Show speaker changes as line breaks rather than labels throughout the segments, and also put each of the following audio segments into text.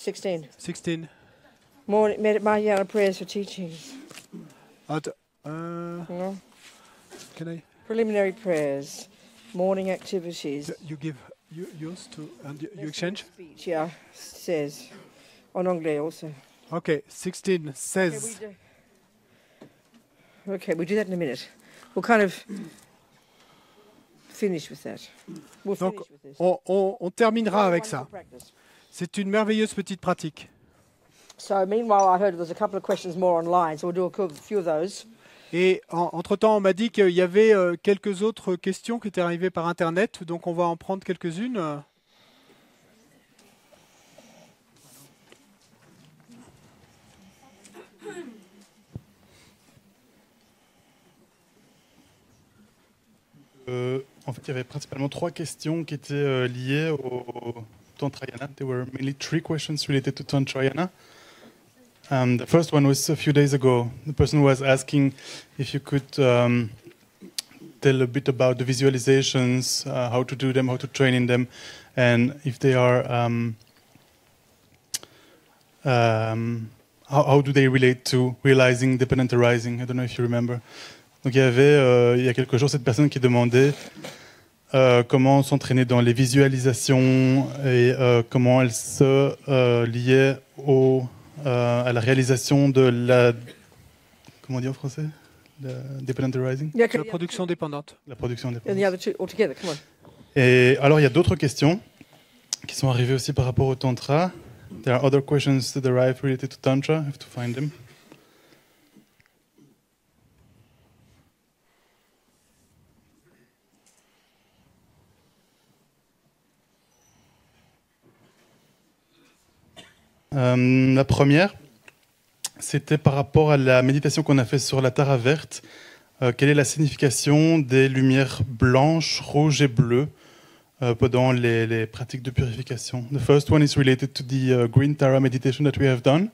16.
16.
Morning, Mahayana prayers for teachings.
No. Can I?
Preliminary prayers, morning activities.
You give yours to and you exchange?
Speech, yeah, says. En anglais also.
Okay, 16 says.
Okay, we'll do that in a minute. We'll kind of finish with that. We'll
Donc,
finish with this.
on terminera avec ça.
Wonderful practice.
C'est une merveilleuse petite pratique.
So meanwhile, I heard there's a couple of questions more online, so we'll do a few of those.
Et entre-temps, on m'a dit qu'il y avait quelques autres questions qui étaient arrivées par Internet, donc on va en prendre quelques-unes.
En fait, il y avait principalement 3 questions qui étaient liées au Tantrayana. There were mainly 3 questions related to Tantrayana. The first one was a few days ago. The person was asking if you could tell a bit about the visualizations, how to do them, how to train in them, and if they are, how do they relate to realizing, dependent arising? I don't know if you remember. Donc il y avait, il y a quelques jours, cette personne qui demandait comment s'entraîner dans les visualisations et comment elle se liait à la réalisation de la... Comment on dit en français? Dependent arising?
La production dépendante.
La production
And the
dépendante.
other two all together, come on.
Et alors, il y a d'autres questions qui sont arrivées aussi par rapport au Tantra. There are other questions that arrive related to Tantra. I have to find them. La première, c'était par rapport à la méditation qu'on a fait sur la Tara verte. Quelle est la signification des lumières blanches, rouges et bleues pendant les pratiques de purification? The first one is related to the green Tara meditation that we have done.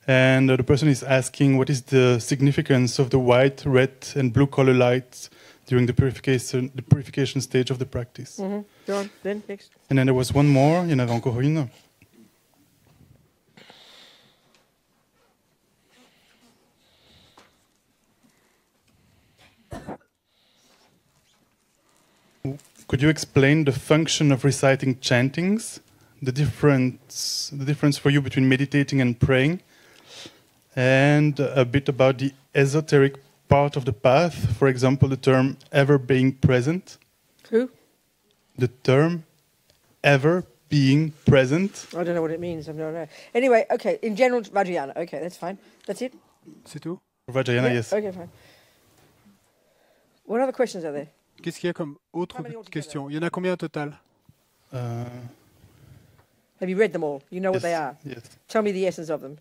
And the person is asking what is the significance of the white, red and blue color lights during the purification stage of the practice.
Mm-hmm. Go on, then next.
And then there was one more, il y en avait encore une. Could you explain the function of reciting chantings, the difference for you between meditating and praying, and a bit about the esoteric part of the path, for example, the term ever being present?
Who?
The term ever being present.
I don't know what it means. I don't know. Anyway, okay. In general, Vajrayana. Okay, that's fine. That's it.
C'est tout?
Vajrayana,
Yeah,
yes.
Okay, fine. What other questions are there?
Qu'est-ce qu'il y a comme autre
How many altogether?
question? Il y en a combien au total?
Uh,
Have you read them all? You know what they are.
yes.
Tell me the essence of them.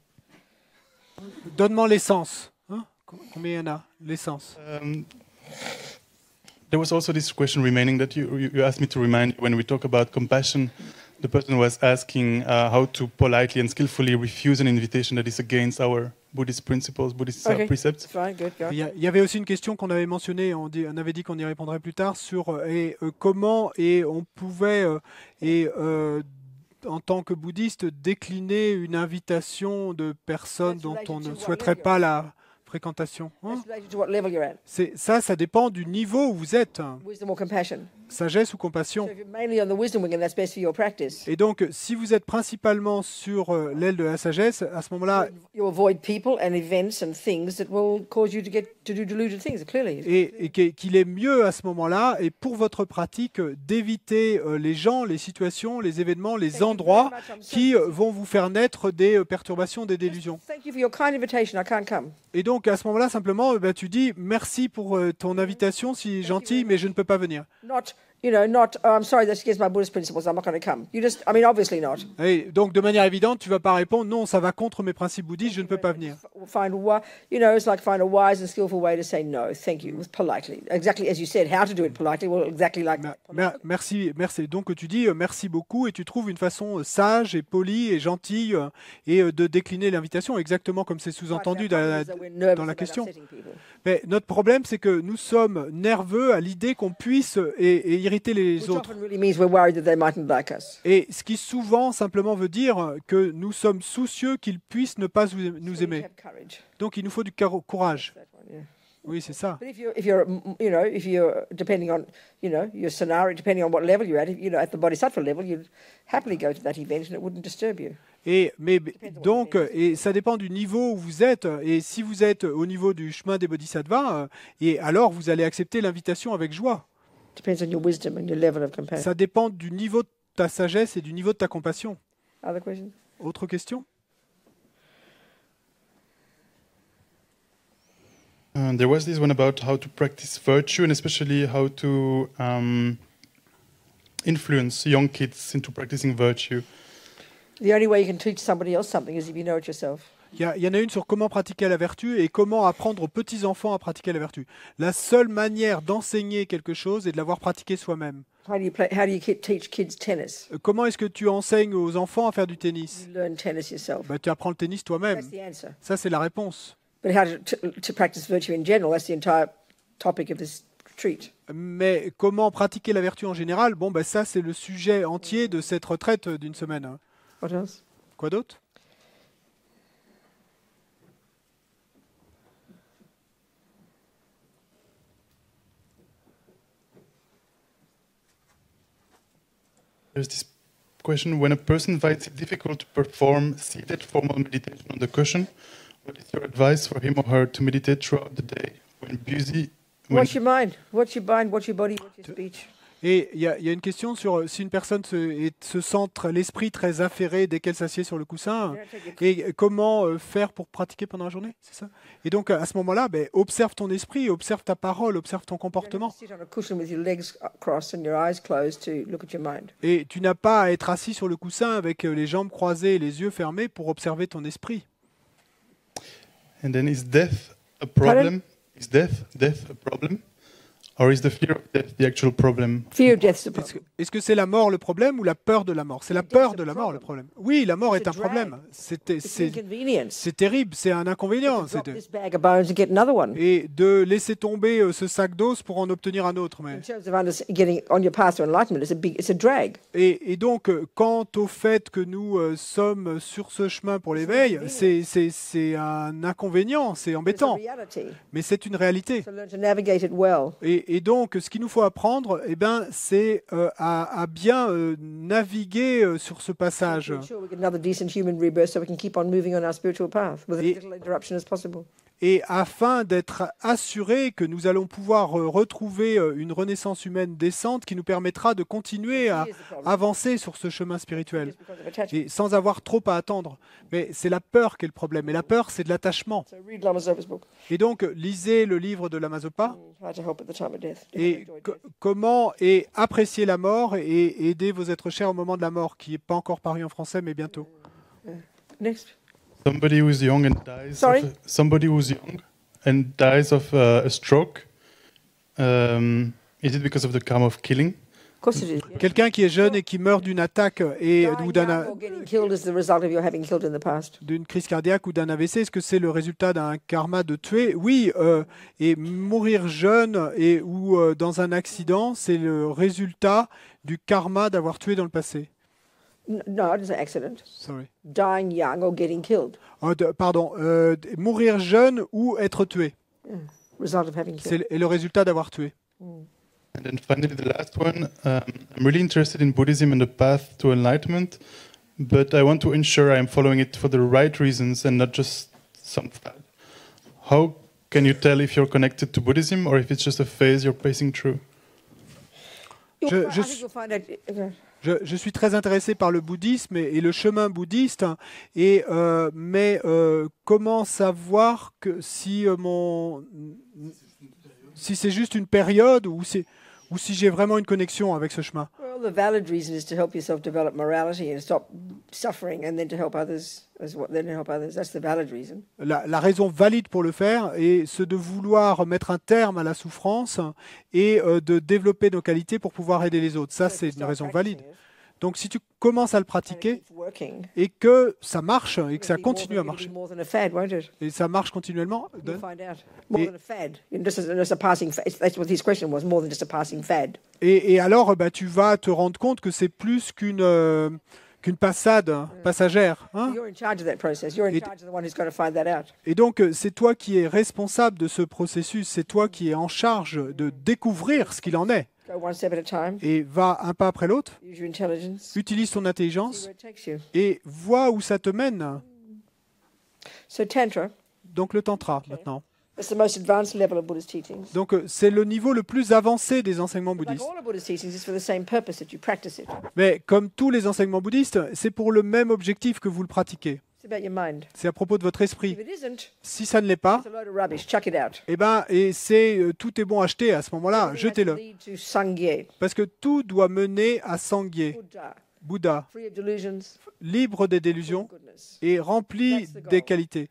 Donne-moi l'essence. Hein? Combien il y en a? L'essence.
There was also this question remaining that you asked me to remind when we talk about compassion. The person was asking how to politely and skillfully refuse an invitation that is against our Buddhist principles, Buddhist
Okay.
precepts.
Fine, good, go.
Il y avait aussi une question qu'on avait mentionnée, on avait dit qu'on y répondrait plus tard, sur comment on pouvait, en tant que bouddhiste, décliner une invitation de personnes dont on ne souhaiterait pas la fréquentation. Hein?
That's related to what level you're at.
Ça dépend du niveau où vous êtes.
Wisdom or compassion.
Sagesse ou
So
compassion.
if you're mainly on the wisdom wing, and that's best for your practice.
Et donc, si vous êtes principalement sur l'aile de la sagesse, à ce moment-là,
You avoid people and events and things that will cause you to do deluded things, clearly.
et qu'il est mieux à ce moment-là, et pour votre pratique, d'éviter les gens, les situations, les événements, les endroits qui vont vous faire naître des perturbations, des délusions.
Thank you for your kind invitation. I can't come.
Et donc, à ce moment-là, simplement, tu dis merci pour ton invitation, si gentil, mais je ne peux pas venir.
Not, oh, I'm sorry, that's against my Buddhist principles. I'm not going to come. Obviously not.
Et donc, de manière évidente, tu ne vas pas répondre non, ça va contre mes principes bouddhistes, je ne peux pas venir.
It's like find a wise and skillful way to say no, thank you, politely. Exactly as you said, how to do it politely, well, exactly like that.
Merci. Donc, tu dis merci beaucoup et tu trouves une façon sage et polie et gentille et de décliner l'invitation, exactement comme c'est sous-entendu dans la question. Mais notre problème, c'est que nous sommes nerveux à l'idée qu'on puisse, et il y irriter les
which
autres.
often really means we're worried that they mightn't like us.
Et ce qui souvent simplement veut dire que nous sommes soucieux qu'ils puissent ne pas nous
So we need to
aimer.
have courage.
Donc il nous faut du courage.
That one, yeah.
Oui, c'est ça.
But if you're depending on, your scenario, depending on what level you're at, at the bodhisattva level, you'd happily go to that event and it wouldn't disturb you.
Et ça dépend du niveau où vous êtes. Et si vous êtes au niveau du chemin des bodhisattvas, et alors vous allez accepter l'invitation avec joie.
Depends on your wisdom and your level of compassion.
Ça dépend du niveau de ta sagesse et du niveau de ta compassion.
Other questions?
Autre question?
There was this one about how to practice virtue and especially how to influence young kids into practicing virtue.
The only way you can teach somebody else something is if you know it yourself.
Il y en a une sur comment pratiquer la vertu et comment apprendre aux petits-enfants à pratiquer la vertu. La seule manière d'enseigner quelque chose est de l'avoir pratiqué soi-même.
How do you teach kids tennis?
Comment est-ce que tu enseignes aux enfants à faire du tennis?
You learn tennis yourself.
Tu apprends le tennis toi-même.
That's the answer.
Ça, c'est la réponse.
But how to practice virtue in general, that's the entire topic of this retreat.
Mais comment pratiquer la vertu en général? Ça, c'est le sujet entier de cette retraite d'une semaine. Hein.
What else?
Quoi d'autre?
There's this question, when a person finds it difficult to perform seated formal meditation on the cushion, what is your advice for him or her to meditate throughout the day? When busy,
Watch your mind. Watch your mind, watch your body, watch your speech.
Et il y a une question sur si une personne se sent l'esprit très affairé dès qu'elle s'assied sur le coussin, et comment faire pour pratiquer pendant la journée, c'est ça? Et donc à ce moment-là, observe ton esprit, observe ta parole, observe ton comportement. Et tu n'as pas à être assis sur le coussin avec les jambes croisées et les yeux fermés pour observer ton esprit.
And then is death a problem? Is death a problem? Or is the fear of death the actual problem?
Fear of death is the problem.
Est-ce que c'est la mort le problème ou la peur de la mort? C'est la peur de la mort le problème. Oui, la mort est un problème. C'est terrible, c'est un inconvénient.
This bag of bones and get another one.
Et de laisser tomber ce sac d'os pour en obtenir un autre.
In terms of getting on your path to enlightenment, it's a drag.
Et donc, quant au fait que nous sommes sur ce chemin pour l'éveil, c'est un inconvénient, c'est embêtant. Mais c'est une réalité.
So learn to navigate it well.
Et donc, ce qu'il nous faut apprendre, c'est à bien naviguer sur ce passage.
Sure, we get another decent human rebirth so we can keep on moving on our spiritual path with as little interruption as possible.
Et afin d'être assuré que nous allons pouvoir retrouver une renaissance humaine décente qui nous permettra de continuer à avancer sur ce chemin spirituel et sans avoir trop à attendre. Mais c'est la peur qui est le problème. Et la peur, c'est de l'attachement.
So read Lama Zopa's book.
Et donc, lisez le livre de Lama Zopa
How to help at the time of death.
et comment apprécier la mort et aider vos êtres chers au moment de la mort, qui n'est pas encore paru en français, mais bientôt.
Next.
Somebody who's young and dies.
Sorry?
Somebody who's young and dies of a stroke. Is it because of the karma of killing?
Of course it is. Yeah.
Quelqu'un qui est jeune et qui meurt d'une attaque ou
Dying young or getting killed is the result of your having killed in the past.
d'une crise cardiaque ou d'un AVC, est-ce que c'est le résultat d'un karma de tuer? Oui, et mourir jeune ou dans un accident, c'est le résultat du karma d'avoir tué dans le passé.
No, it's an accident.
Sorry.
Dying young or getting killed.
Mourir jeune ou être tué,
Result of having killed.
c'est le résultat d'avoir tué.
And then finally, the last one. I'm really interested in Buddhism and the path to enlightenment, but I want to ensure I am following it for the right reasons and not just some fad. How can you tell if you're connected to Buddhism or if it's just a phase you're passing through?
I
Je
think you'll find out.
Je suis très intéressé par le bouddhisme et le chemin bouddhiste, mais comment savoir que si c'est juste une période ou si j'ai vraiment une connexion avec ce chemin?
Well, the valid reason is to help yourself develop morality and stop suffering, and then to help others That's the valid reason.
La raison valide pour le faire est de vouloir mettre un terme à la souffrance et de développer nos qualités pour pouvoir aider les autres. Ça, c'est une raison valide. Donc si tu commences à le pratiquer et que ça marche et que ça continue à marcher, et ça marche continuellement, et alors bah, tu vas te rendre compte que c'est plus qu'une passade passagère. Hein? Et donc, c'est toi qui es responsable de ce processus, c'est toi qui es en charge de découvrir ce qu'il en est. Et va un pas après l'autre, utilise ton intelligence et vois où ça te mène. Donc le tantra, maintenant. Donc c'est le niveau le plus avancé des enseignements bouddhistes. Mais comme tous les enseignements bouddhistes, c'est pour le même objectif que vous le pratiquez. C'est à propos de votre esprit. Si ça ne l'est pas, eh ben, tout est bon à acheter à ce moment-là, jetez-le. Parce que tout doit mener à Sangye, Bouddha, libre des délusions et rempli des qualités.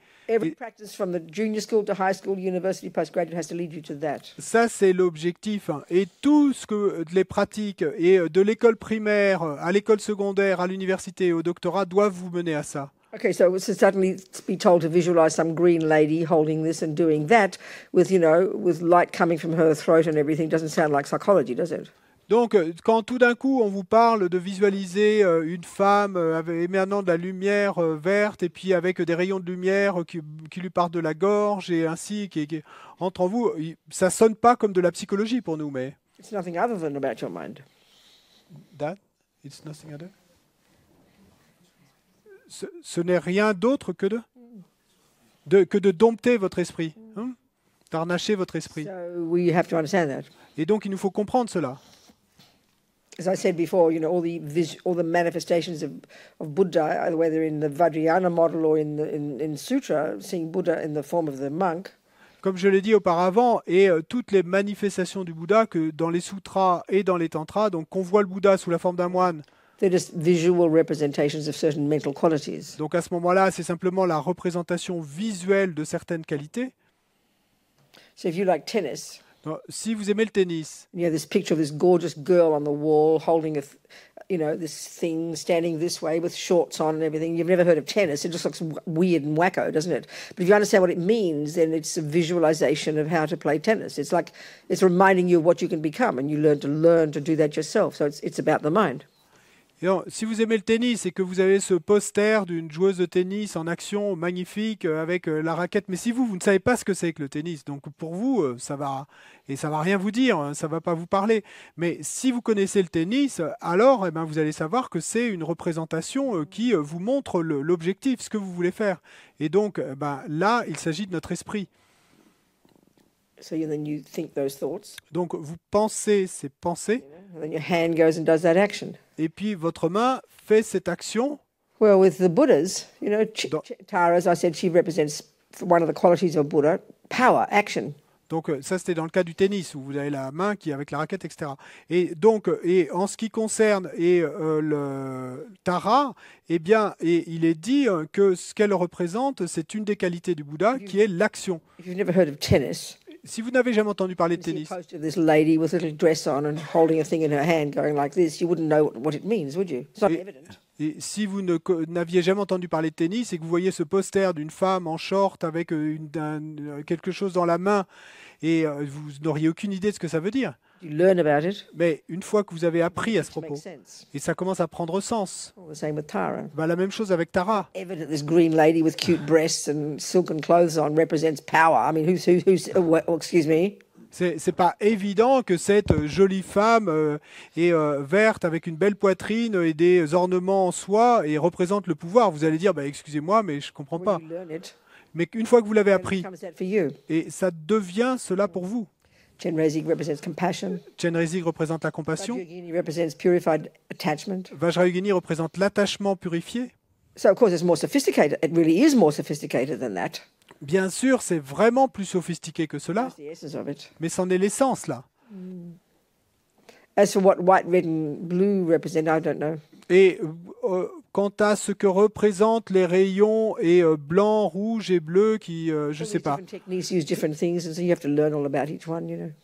Ça, c'est l'objectif. Et tout ce que les pratiques, et de l'école primaire à l'école secondaire, à l'université et au doctorat, doivent vous mener à ça.
Okay, so suddenly be told to visualize some green lady holding this and doing that with, with light coming from her throat and everything doesn't sound like psychology, does it?
Donc, quand tout d'un coup, on vous parle de visualiser une femme émanant de la lumière verte et puis avec des rayons de lumière qui lui partent de la gorge et ainsi, qui entre en vous, ça sonne pas comme de la psychologie pour nous, mais...
It's nothing other than about your mind.
That? It's nothing other? Ce n'est rien d'autre que de dompter votre esprit, hein? D'harnacher votre esprit.
So we have to understand that.
Et donc, il nous faut comprendre cela.
As I said before, all the manifestations of Buddha, whether in the Vajrayana model or in Sutra, seeing Buddha in the form of the monk.
Comme je l'ai dit auparavant, et toutes les manifestations du Bouddha, que dans les sutras et dans les tantras, donc qu'on voit le Bouddha sous la forme d'un moine.
They're just visual representations of certain mental qualities.
Donc à ce moment-là, c'est simplement la représentation visuelle de certaines qualités.
So if you like tennis,
donc, si vous aimez le tennis,
you have this picture of this gorgeous girl on the wall holding this thing standing this way with shorts on and everything. You've never heard of tennis. It just looks weird and wacko, doesn't it? But if you understand what it means, then it's a visualization of how to play tennis. It's like it's reminding you of what you can become, and you learn to do that yourself. So it's about the mind.
Et donc, si vous aimez le tennis et que vous avez ce poster d'une joueuse de tennis en action magnifique avec la raquette, mais si vous ne savez pas ce que c'est que le tennis, donc pour vous, ça va rien vous dire, ça va pas vous parler. Mais si vous connaissez le tennis, alors vous allez savoir que c'est une représentation qui vous montre l'objectif, ce que vous voulez faire. Et donc là, il s'agit de notre esprit.
So then you think those thoughts.
Donc vous pensez ces pensées.
And then your hand goes and does that action.
Et puis votre main fait cette action.
Well, with the Buddhas, Tara, as I said, she represents one of the qualities of Buddha, power, action.
Donc ça c'était dans le cas du tennis où vous avez la main qui est avec la raquette, etc. Et donc en ce qui concerne le Tara, il est dit que ce qu'elle représente, c'est une des qualités du Bouddha qui est l'action.
If you've never heard of tennis,
si vous n'avez jamais entendu parler de tennis,
this lady with a little dress on and holding a thing in her hand going like this, you wouldn't know what it means, would you? It's not evident.
Et si vous n'aviez jamais entendu parler de tennis et que vous voyez ce poster d'une femme en short avec quelque chose dans la main et vous n'auriez aucune idée de ce que ça veut dire.
You learn about it.
Mais une fois que vous avez appris à ce propos, et ça commence à prendre sens. La même chose avec Tara.
This green lady with cute breasts and silken clothes on represents power. I mean, who's excuse me?
C'est pas évident que cette jolie femme verte avec une belle poitrine et des ornements en soie et représente le pouvoir. Vous allez dire, excusez-moi, mais je comprends pas. Mais une fois que vous l'avez appris, et ça devient cela pour vous.
Chenrezig represents compassion.
Chenrezig représente la compassion.
Vajrayogini represents purified attachment.
Vajrayogini représente l'attachement purifié.
So of course it's more sophisticated. It really is more sophisticated than that.
Bien sûr, c'est vraiment plus sophistiqué que cela, mais c'en est l'essence là.
As for what white, red and blue represent, I don't know.
Et quant à ce que représentent les rayons et blanc, rouge et bleu qui, je sais pas.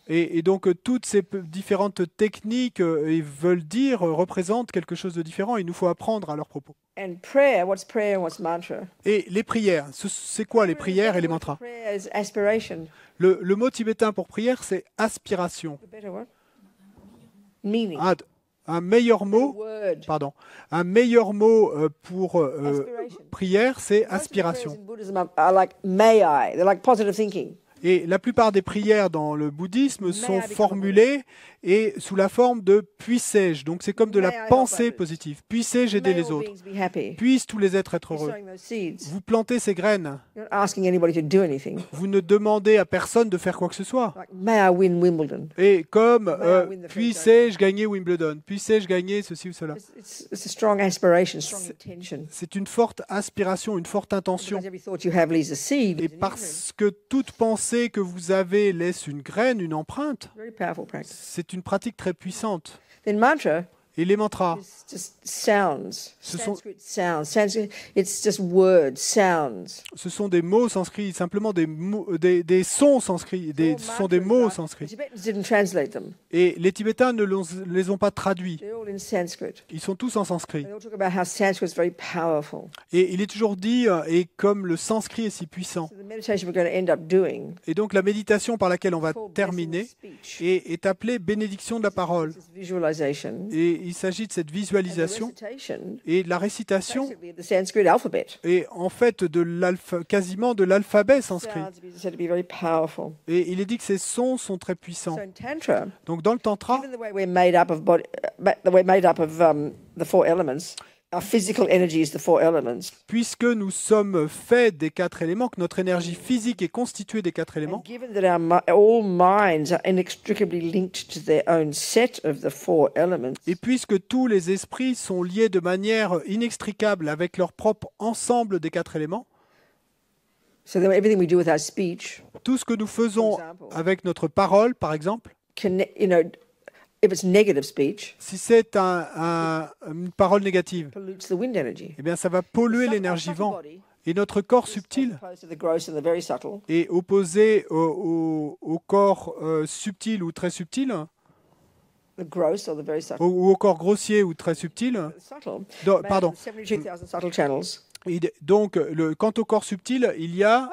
Et donc toutes ces différentes techniques veulent dire, représentent quelque chose de différent. Il nous faut apprendre à leur propos.
And prayer, what's prayer and what's mantra?
Et les prières, c'est quoi les prières et les mantras?
Prayer is aspiration.
Le mot tibétain pour prière, c'est aspiration.
The better what? Meaning.
Un meilleur mot,
Word.
pardon, un meilleur mot pour
Aspiration.
prière, c'est
Most of the
aspiration.
prayers in Buddhism are like may I. They're like positive thinking.
Et la plupart des prières dans le bouddhisme sont
become a
formulées et sous la forme de puissais-je. Donc c'est comme de
May I
la
help
pensée
others?
positive. Puissais-je aider
May
les
all
autres.
beings be happy.
Puissent tous les êtres être
You're
heureux.
sowing those seeds.
Vous plantez ces graines.
You're not asking anybody to do anything.
Vous ne demandez à personne de faire quoi que ce soit.
Like may I win Wimbledon?
Et comme
I win the French
puissais-je gagner Wimbledon, puissais-je gagner ceci ou cela.
It's a strong aspiration, strong intention.
C'est une forte aspiration, une forte intention.
Because every thought you have leaves a seed.
Et
It's an imprint.
parce que toute pensée que vous avez laisse une graine, une empreinte,
Very powerful practice.
c'est une pratique très puissante.
Then mantra
Et les mantras,
is just sounds.
Ce sont-
Sanskrit sounds. Sanskrit, it's just words, sounds.
ce sont des mots sanscrits, simplement des sons sanscrits, ce sont des mots
The
sanscrits.
Tibetans didn't translate them.
Et les Tibétains ne les ont pas traduits.
They're all in Sanskrit.
Ils sont tous en sanskrit.
They all talk about how Sanskrit is very powerful.
Et il est toujours dit, et comme le sanskrit est si puissant.
So the meditation we're going to end up doing
Et donc la méditation par laquelle on va
is called
terminer
blessing of speech.
est appelée bénédiction de la parole.
This is visualization.
Et il s'agit de cette
And the
visualisation
recitation,
et de la récitation
basically the Sanskrit alphabet.
et en fait quasiment de l'alphabet sanscrit.
Sounds are said to be very powerful.
Et il est dit que ces sons sont très puissants.
So in Tantra,
Donc dans le tantra,
given the way we're made up of body, the way made up of the four elements, our physical energy is the four elements.
puisque nous sommes faits des quatre éléments, que notre énergie physique est constituée des quatre
And
éléments,
given that all minds are inextricably linked to their own set of the four elements,
et puisque tous les esprits sont liés de manière inextricable avec leur propre ensemble des quatre éléments,
so that everything we do with our speech,
tout ce que nous faisons
For example.
avec notre parole, par exemple,
if it's negative speech,
si c'est une parole négative,
pollutes the wind energy.
eh bien ça va polluer l'énergie vent. Et notre corps subtil
As opposed to the gross and the very subtle,
est opposé au corps subtil ou très subtil,
the gross or the very subtle.
ou au corps grossier ou très subtil.
The subtle.
Pardon.
72,000 subtle channels.
Donc, quant au corps subtil, il y a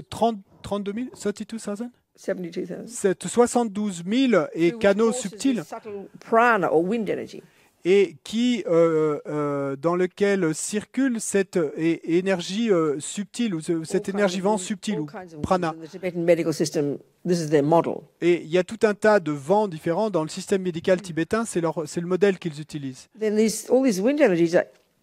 32 000,
72,000.
72 000 et canaux subtils
Subtle prana or wind energy.
et qui, dans lequel circule cette énergie subtile ou cette énergie vent subtile ou prana.
In the Tibetan medical system, this is their model.
Et il y a tout un tas de vents différents dans le système médical tibétain, c'est le modèle qu'ils utilisent.
Then all these wind energies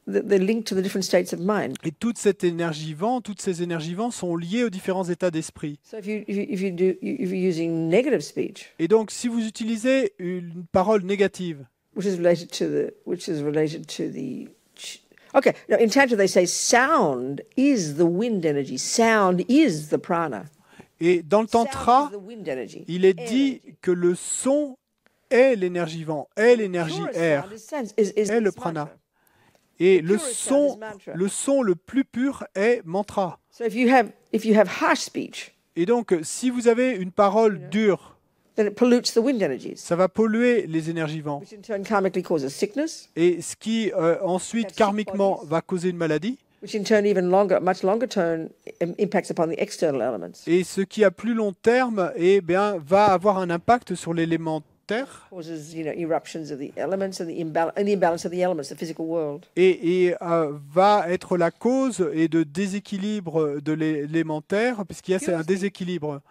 they're linked to the different states of mind.
Et toute cette énergie vent, toutes ces énergies vent sont liées aux différents états d'esprit.
So if you're using negative speech,
Et donc, si vous utilisez une parole négative,
which is related to the okay. Now in Tantra they say sound is the wind energy. Sound is the prana.
et dans le tantra,
Sound is the wind energy.
il est dit que le son est l'énergie vent, est l'énergie
Purest
air,
sound is
est le
this
prana.
mantra.
Et
purest
le son le plus pur est mantra.
So if you have harsh speech,
Et donc, si vous avez une parole dure,
then it pollutes the wind energies,
ça va polluer les énergies vent.
which in turn karmically causes sickness,
Et ce qui ensuite karmiquement va causer une maladie,
which in turn much longer term impacts upon the external elements,
et ce qui à plus long terme va avoir un impact sur l'élément terre
causes eruptions of the elements and the imbalance of the elements, the physical world.
et va être la cause et de déséquilibre de l'élément terre, puisqu'il y a un déséquilibre.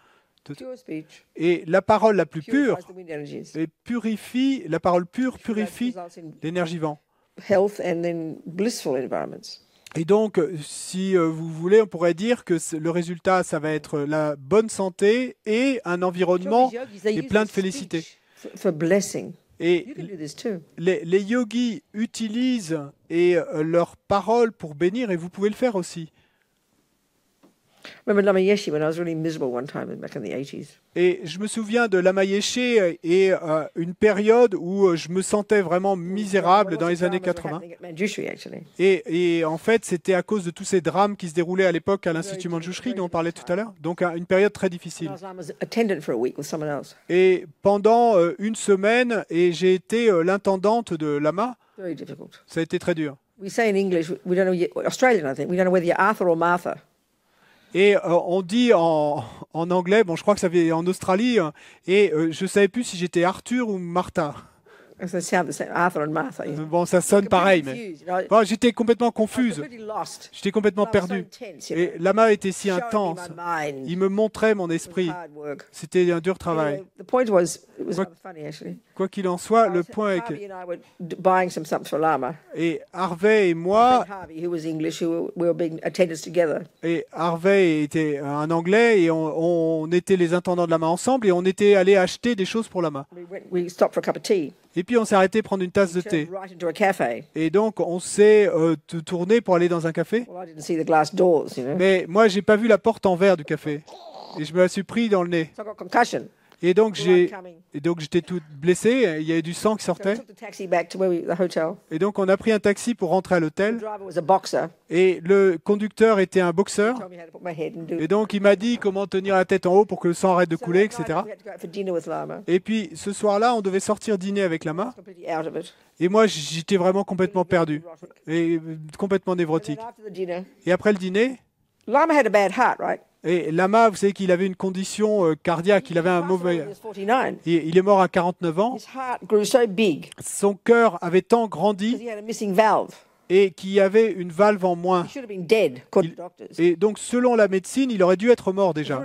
Pure speech
Et la parole la plus pure
purifies the wind energies.
la parole pure purifie
That results in
l'énergie vent.
health and then blissful environments.
Et donc, si vous voulez, on pourrait dire que le résultat, ça va être la bonne santé et un environnement
Sure, these yogis, they
et
use
plein de
their
félicité.
speech for blessing. You
Et
can do this too.
les yogis utilisent leur parole pour bénir, et vous pouvez le faire aussi.
Remember Lama Yeshe when I was really miserable one time back in the 80s.
Et je me souviens de Lama Yeshe et une période où je me sentais vraiment misérable dans les années 80. Et en fait, c'était à cause de tous ces drames qui se déroulaient à l'époque à l'Institut Manjushri dont on parlait tout à l'heure. Donc une période très difficile. Et pendant une semaine, et j'ai été l'intendante de Lama. Ça a été très dur.
We say in English, we don't know, Australian I think, we don't know whether you're Arthur or Martha.
Et on dit en anglais, bon je crois que ça vient en Australie, et je ne savais plus si j'étais Arthur ou Martha.
Arthur and Martha.
Bon, ça sonne pareil, mais bon, j'étais complètement confuse. J'étais complètement perdue. Et Lama était si intense. Il me montrait mon esprit. C'était un dur travail. Quoi qu'il en soit, le point est que... Et Harvey et moi... Et Harvey était un Anglais et on était les intendants de Lama ensemble et on était allés acheter des choses pour Lama. Et puis on s'est arrêté prendre une tasse de thé. Et donc on s'est tourné pour aller dans un café. Mais moi, j'ai pas vu la porte en verre du café. Et je me la suis pris dans le nez. Et donc j'étais toute blessée, il y avait du sang qui sortait. Et donc on a pris un taxi pour rentrer à l'hôtel. Et le conducteur était un boxeur. Et donc il m'a dit comment tenir la tête en haut pour que le sang arrête de couler, etc. Et puis ce soir-là, on devait sortir dîner avec Lama. Et moi, j'étais vraiment complètement perdu et complètement névrotique. Et après le dîner,
Lama had a bad heart, right?
Et Lama, vous savez qu'il avait une condition cardiaque, il avait un mauvais... Il est mort à 49 ans. Son cœur avait tant grandi et qu'il y avait une valve en moins. Et donc, selon la médecine, il aurait dû être mort déjà.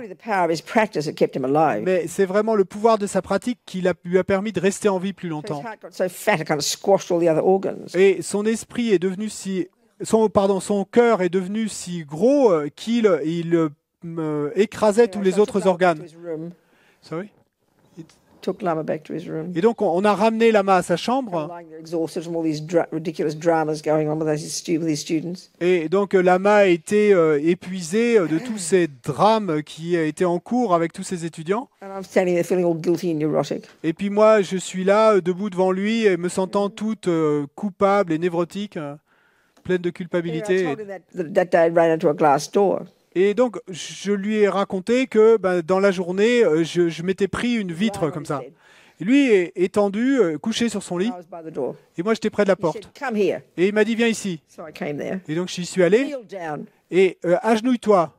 Mais c'est vraiment le pouvoir de sa pratique qui lui a permis de rester en vie plus longtemps. Et son esprit est devenu si... Son cœur est devenu si gros qu'il écrasait tous les autres organes. Sorry? Et donc on a ramené Lama à sa chambre. Et donc Lama a été épuisé de tous ces drames qui étaient en cours avec tous ses étudiants. Et puis moi je suis là debout devant lui et me sentant toute coupable et névrotique, pleine de culpabilité. Et donc, je lui ai raconté que dans la journée, je m'étais pris une vitre comme ça. Et lui est étendu, couché sur son lit. Et moi, j'étais près de la porte. Et il m'a dit, viens ici. Et donc, j'y suis allé. Et agenouille-toi.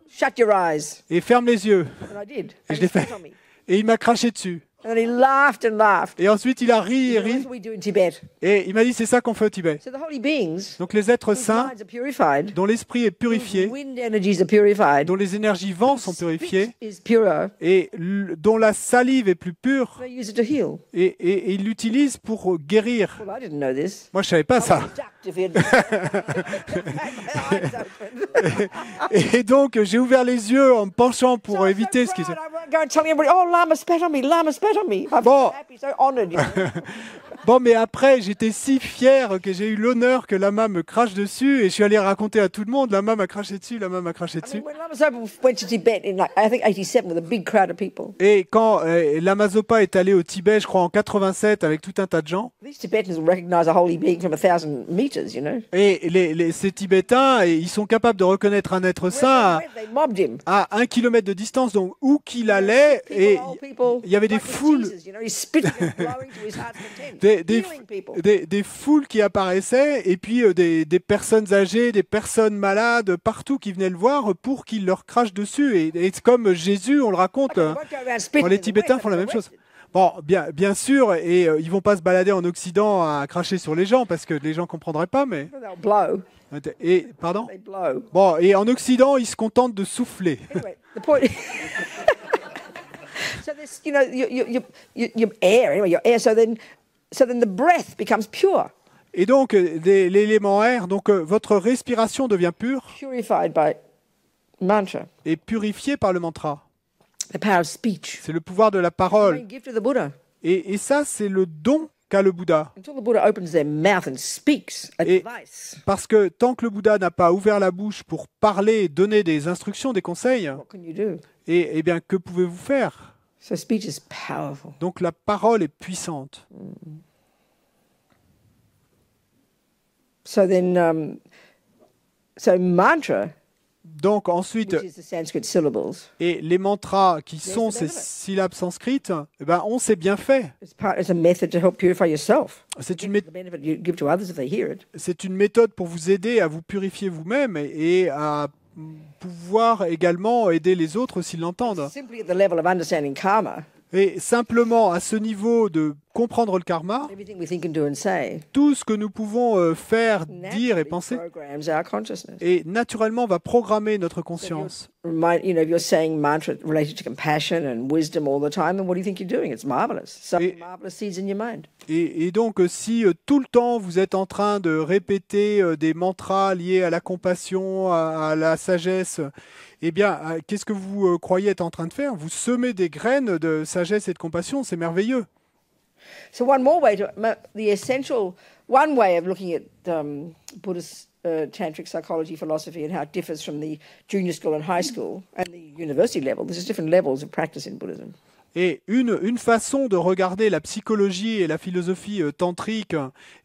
Et ferme les yeux. Et je l'ai fait. Et il m'a craché dessus. Et ensuite, il a ri et ri. Et il m'a dit, c'est ça qu'on fait au Tibet. Donc les êtres saints, dont l'esprit est purifié, dont les énergies vents sont purifiées, et dont la salive est plus pure, et ils l'utilisent pour guérir. Moi, je ne savais pas ça. Et donc, j'ai ouvert les yeux en me penchant pour éviter ce qui se... Bon, mais après, j'étais si fier que j'ai eu l'honneur que Lama me crache dessus et je suis allé raconter à tout le monde, Lama m'a craché dessus, Lama m'a craché dessus. Et quand Lama Zopa est allé au Tibet, je crois en 87, avec tout un tas de gens, et ces Tibétains, ils sont capables de reconnaître un être saint à 1 kilomètre de distance, donc où qu'il allait, et il y avait des foules, des foules qui apparaissaient, et puis des personnes âgées, des personnes malades, partout qui venaient le voir pour qu'il leur crache dessus. Et comme Jésus, on le raconte, les Tibétains font la même chose. Bon, bien sûr, et ils vont pas se balader en Occident à cracher sur les gens, parce que les gens comprendraient pas, mais... Et, pardon? Bon, et en Occident, ils se contentent de souffler.
So this, your air, anyway, your air. So then the breath becomes pure.
Et donc l'élément air, donc votre respiration devient pure.
Purified by mantra.
Et purifié par le mantra.
The power of speech.
C'est le pouvoir de la parole.
Gift of the Buddha.
Et ça, c'est le don qu'a le Bouddha.
Until the Buddha opens their mouth and speaks
Et
advice,
parce que tant que le Bouddha n'a pas ouvert la bouche pour parler, donner des instructions, des conseils,
what can you do?
eh bien, que pouvez-vous faire?
So speech is powerful.
Donc la parole est puissante.
So then, so mantra,
Donc ensuite,
which is the Sanskrit syllables,
et les mantras qui sont
the
ces
benefit.
syllabes sanskrites, eh ben, ont ses bienfaits.
it's a method to help purify yourself.
C'est une,
The benefit you give to others if they hear it.
c'est une méthode pour vous aider à vous purifier vous-même et à pouvoir également aider les autres s'ils l'entendent.
Simply at the level of understanding karma,
Et simplement à ce niveau de comprendre le karma,
everything we think and do and say
tout ce que nous pouvons faire, dire et
naturally
penser,
programs our consciousness.
et naturellement va programmer notre conscience.
If you're saying mantra related to compassion and wisdom all the time, then what do you think you're doing? It's marvelous. Something marvelous seeds in your mind.
Et donc, si tout le temps vous êtes en train de répéter des mantras liés à la compassion, à la sagesse, eh bien, qu'est-ce que vous croyez être en train de faire? Vous semez des graines de sagesse et de compassion, c'est merveilleux.
So one more way one way of looking at Buddhist tantric psychology philosophy and how it differs from the junior school and high school and the university level. There's different levels of practice in Buddhism.
Et une façon de regarder la psychologie et la philosophie tantrique,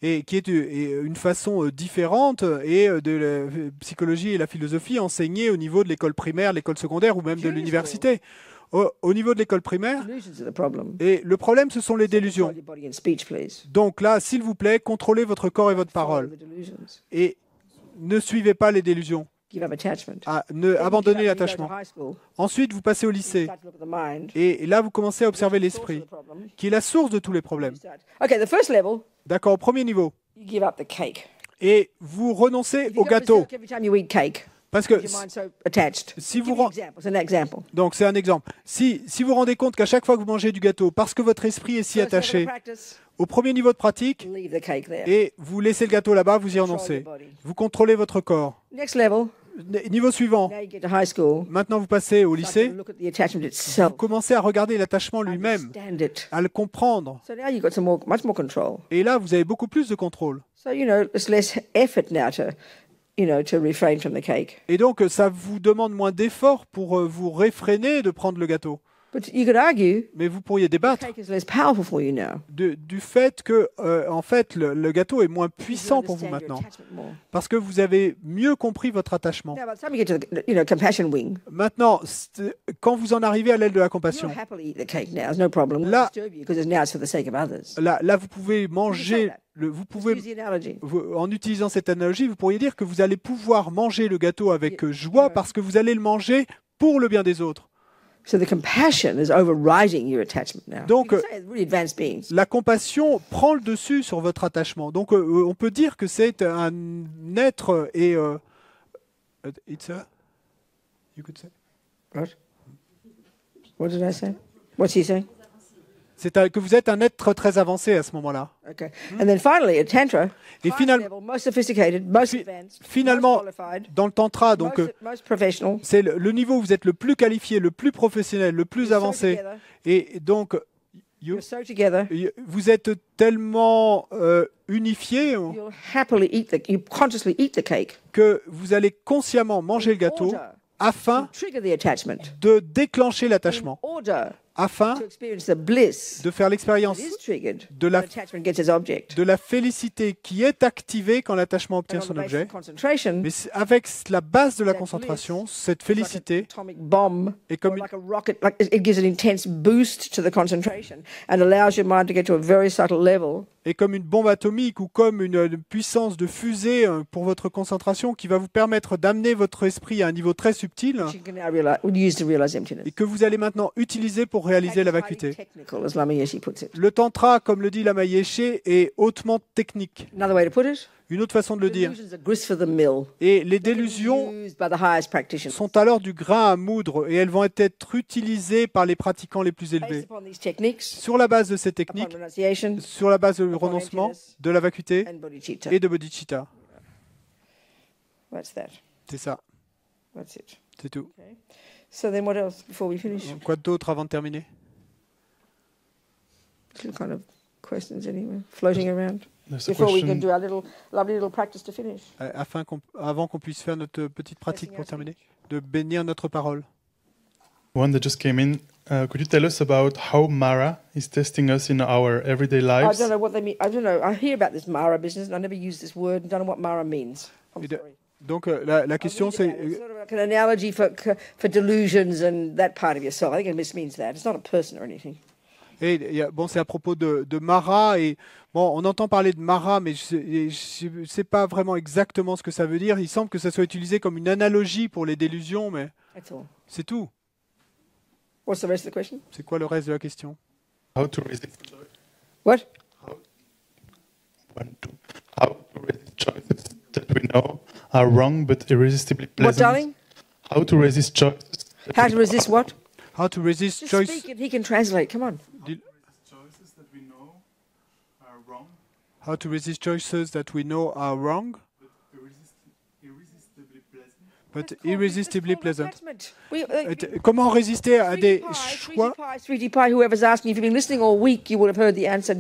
et qui est une façon différente, et de la psychologie et la philosophie enseignées au niveau de l'école primaire, l'école secondaire ou même de l'université. Au niveau de l'école primaire,
Delusions are the problem.
et le problème, ce sont les
Control
délusions.
your body and speech, please.
Donc là, s'il vous plaît, contrôlez votre corps et votre
Follow
parole.
the delusions.
Et ne suivez pas les délusions.
Give up attachment.
Abandonnez
Then you
l'attachement.
go to high school,
Ensuite, vous passez au
you
lycée.
start to look at the mind.
Et là, vous commencez à observer
Source of
l'esprit,
the problem.
qui est la source de tous les problèmes.
Okay, the first level,
D'accord, au premier niveau.
you give up the cake.
Et vous renoncez
If you
au
go
gâteau.
berserk every time you eat cake,
Parce que,
your mind's so attached.
si vous
Give me an
ren-
example. It's an example.
donc c'est un exemple. Si vous rendez compte qu'à chaque fois que vous mangez du gâteau, parce que votre esprit est si
First level of
attaché,
practice,
au premier niveau de pratique,
leave the cake there.
et vous laissez le gâteau là-bas, vous y
Control
renoncez.
your body.
Vous contrôlez votre corps.
Next level,
Niveau suivant.
now you get to high school.
Maintenant, vous passez au
Start to
lycée.
look at the attachment itself.
Vous commencez à regarder l'attachement lui-même,
Understand it.
à le comprendre.
So now you've got much more control.
Et là, vous avez beaucoup plus de contrôle.
So, it's less effort now to refrain from the cake.
Et donc, ça vous demande moins d'efforts pour vous réfréner de prendre le gâteau.
But you could argue
Mais vous pourriez
the
débattre
cake is less powerful for you now.
du fait que, en fait, le gâteau est moins
You
puissant pour vous
understand your
maintenant.
attachment more.
Parce que vous avez mieux compris votre attachement.
Now, by the time you get to the compassion wing,
Maintenant, quand vous en arrivez à l'aile de la
you'll
compassion,
happily eat the cake now. There's no problem. It won't
Là-
disturb you because now it's for the sake of others.
là vous pouvez manger, vous
Just
pouvez,
use the analogy.
en utilisant cette analogie, vous pourriez dire que vous allez pouvoir manger le gâteau avec joie parce que vous allez le manger pour le bien des autres.
So the compassion is overriding your attachment now.
Donc,
you can say it's really advanced beings.
La compassion prend le dessus sur votre attachement. Donc, on peut dire que c'est un être et it's a, you could say.
What? What did I say? What's he saying?
Que vous êtes un être très avancé à ce moment-là.
Okay. And then finally, at Tantra,
Et
highest
final-
level, most sophisticated, most advanced,
finalement,
most qualified,
dans le tantra, donc
most professional.
c'est le niveau où vous êtes le plus qualifié, le plus professionnel, le plus
You're so
avancé.
together.
Et donc,
You're so together.
vous êtes tellement unifié
You'll you consciously eat the cake
que vous allez consciemment manger le gâteau
order
afin
to trigger the attachment,
de déclencher
in
l'attachement,
order
afin
to experience the bliss
de faire
that
l'expérience
is triggered
de la-
when attachment gets its object.
de la félicité qui est activée quand l'attachement
And
obtient
on the
son
basis
objet.
of concentration,
Mais avec la base de la
That
concentration,
bliss
cette
it's like an
félicité
atomic bomb,
est comme
or
une,
like a rocket, like it gives an intense boost to the concentration and allows your mind to get to a very subtle level.
est comme une bombe atomique ou comme une puissance de fusée pour votre concentration qui va vous permettre d'amener votre esprit à un niveau très subtil
Which you can now use to realize emptiness.
et que vous allez maintenant utiliser pour réaliser la
Highly
vacuité.
technical, as Lama Yeshe puts it.
Le tantra, comme le dit Lama Yeshe, est hautement technique.
Another way to put it,
Une autre façon de le dire.
delusions are grist for the mill.
Et les
They can be
délusions
used by the highest practitioners.
sont alors du grain à moudre et elles vont être utilisées par les pratiquants les plus
Based
élevés.
upon these techniques,
Sur la base de ces
upon
techniques,
renunciation
sur la base du renoncement, de la vacuité
and bodhicitta.
et de bodhicitta.
That's that.
C'est ça,
That's it.
c'est tout.
So then what else before we finish?
Quoi d'autre avant de terminer?
Just kind of questions anyway, floating around.
There's a
Before we can
question.
do our lovely little practice to finish.
Avant qu'on puisse faire notre petite pratique pour terminer, de bénir notre parole.
One that just came in. Could you tell us about how Mara is testing us in our everyday
I
lives?
don't know what they mean. I don't know. I hear about this Mara business, and I never use this word and don't know what Mara means. I'm
Et de-
sorry.
Donc la question c'est
It's sort of like an analogy for delusions and that part of yourself. I think it means that. It's not a person or anything.
bon, c'est à propos de Mara et bon, on entend parler de Mara, mais je ne sais pas vraiment exactement ce que ça veut dire. Il semble que ça soit utilisé comme une analogie pour les délusions, mais
That's all.
c'est tout.
What's the rest of the question?
C'est quoi le reste de la question?
How to resist joy?
What?
How to resist choices that we know are wrong but irresistibly pleasant?
What, darling?
How to resist choices?
How to resist what?
How to resist
Just
choice?
speak and he can translate. Come on.
Choices that we know are wrong
How to resist choices that we know are wrong,
irresistibly pleasant.
but irresistibly pleasant.
Attachment.
Comment résister à des
Sweetie
choix?
pie, sweetie pie, whoever's asking, if you've been listening all week, you would have heard the answer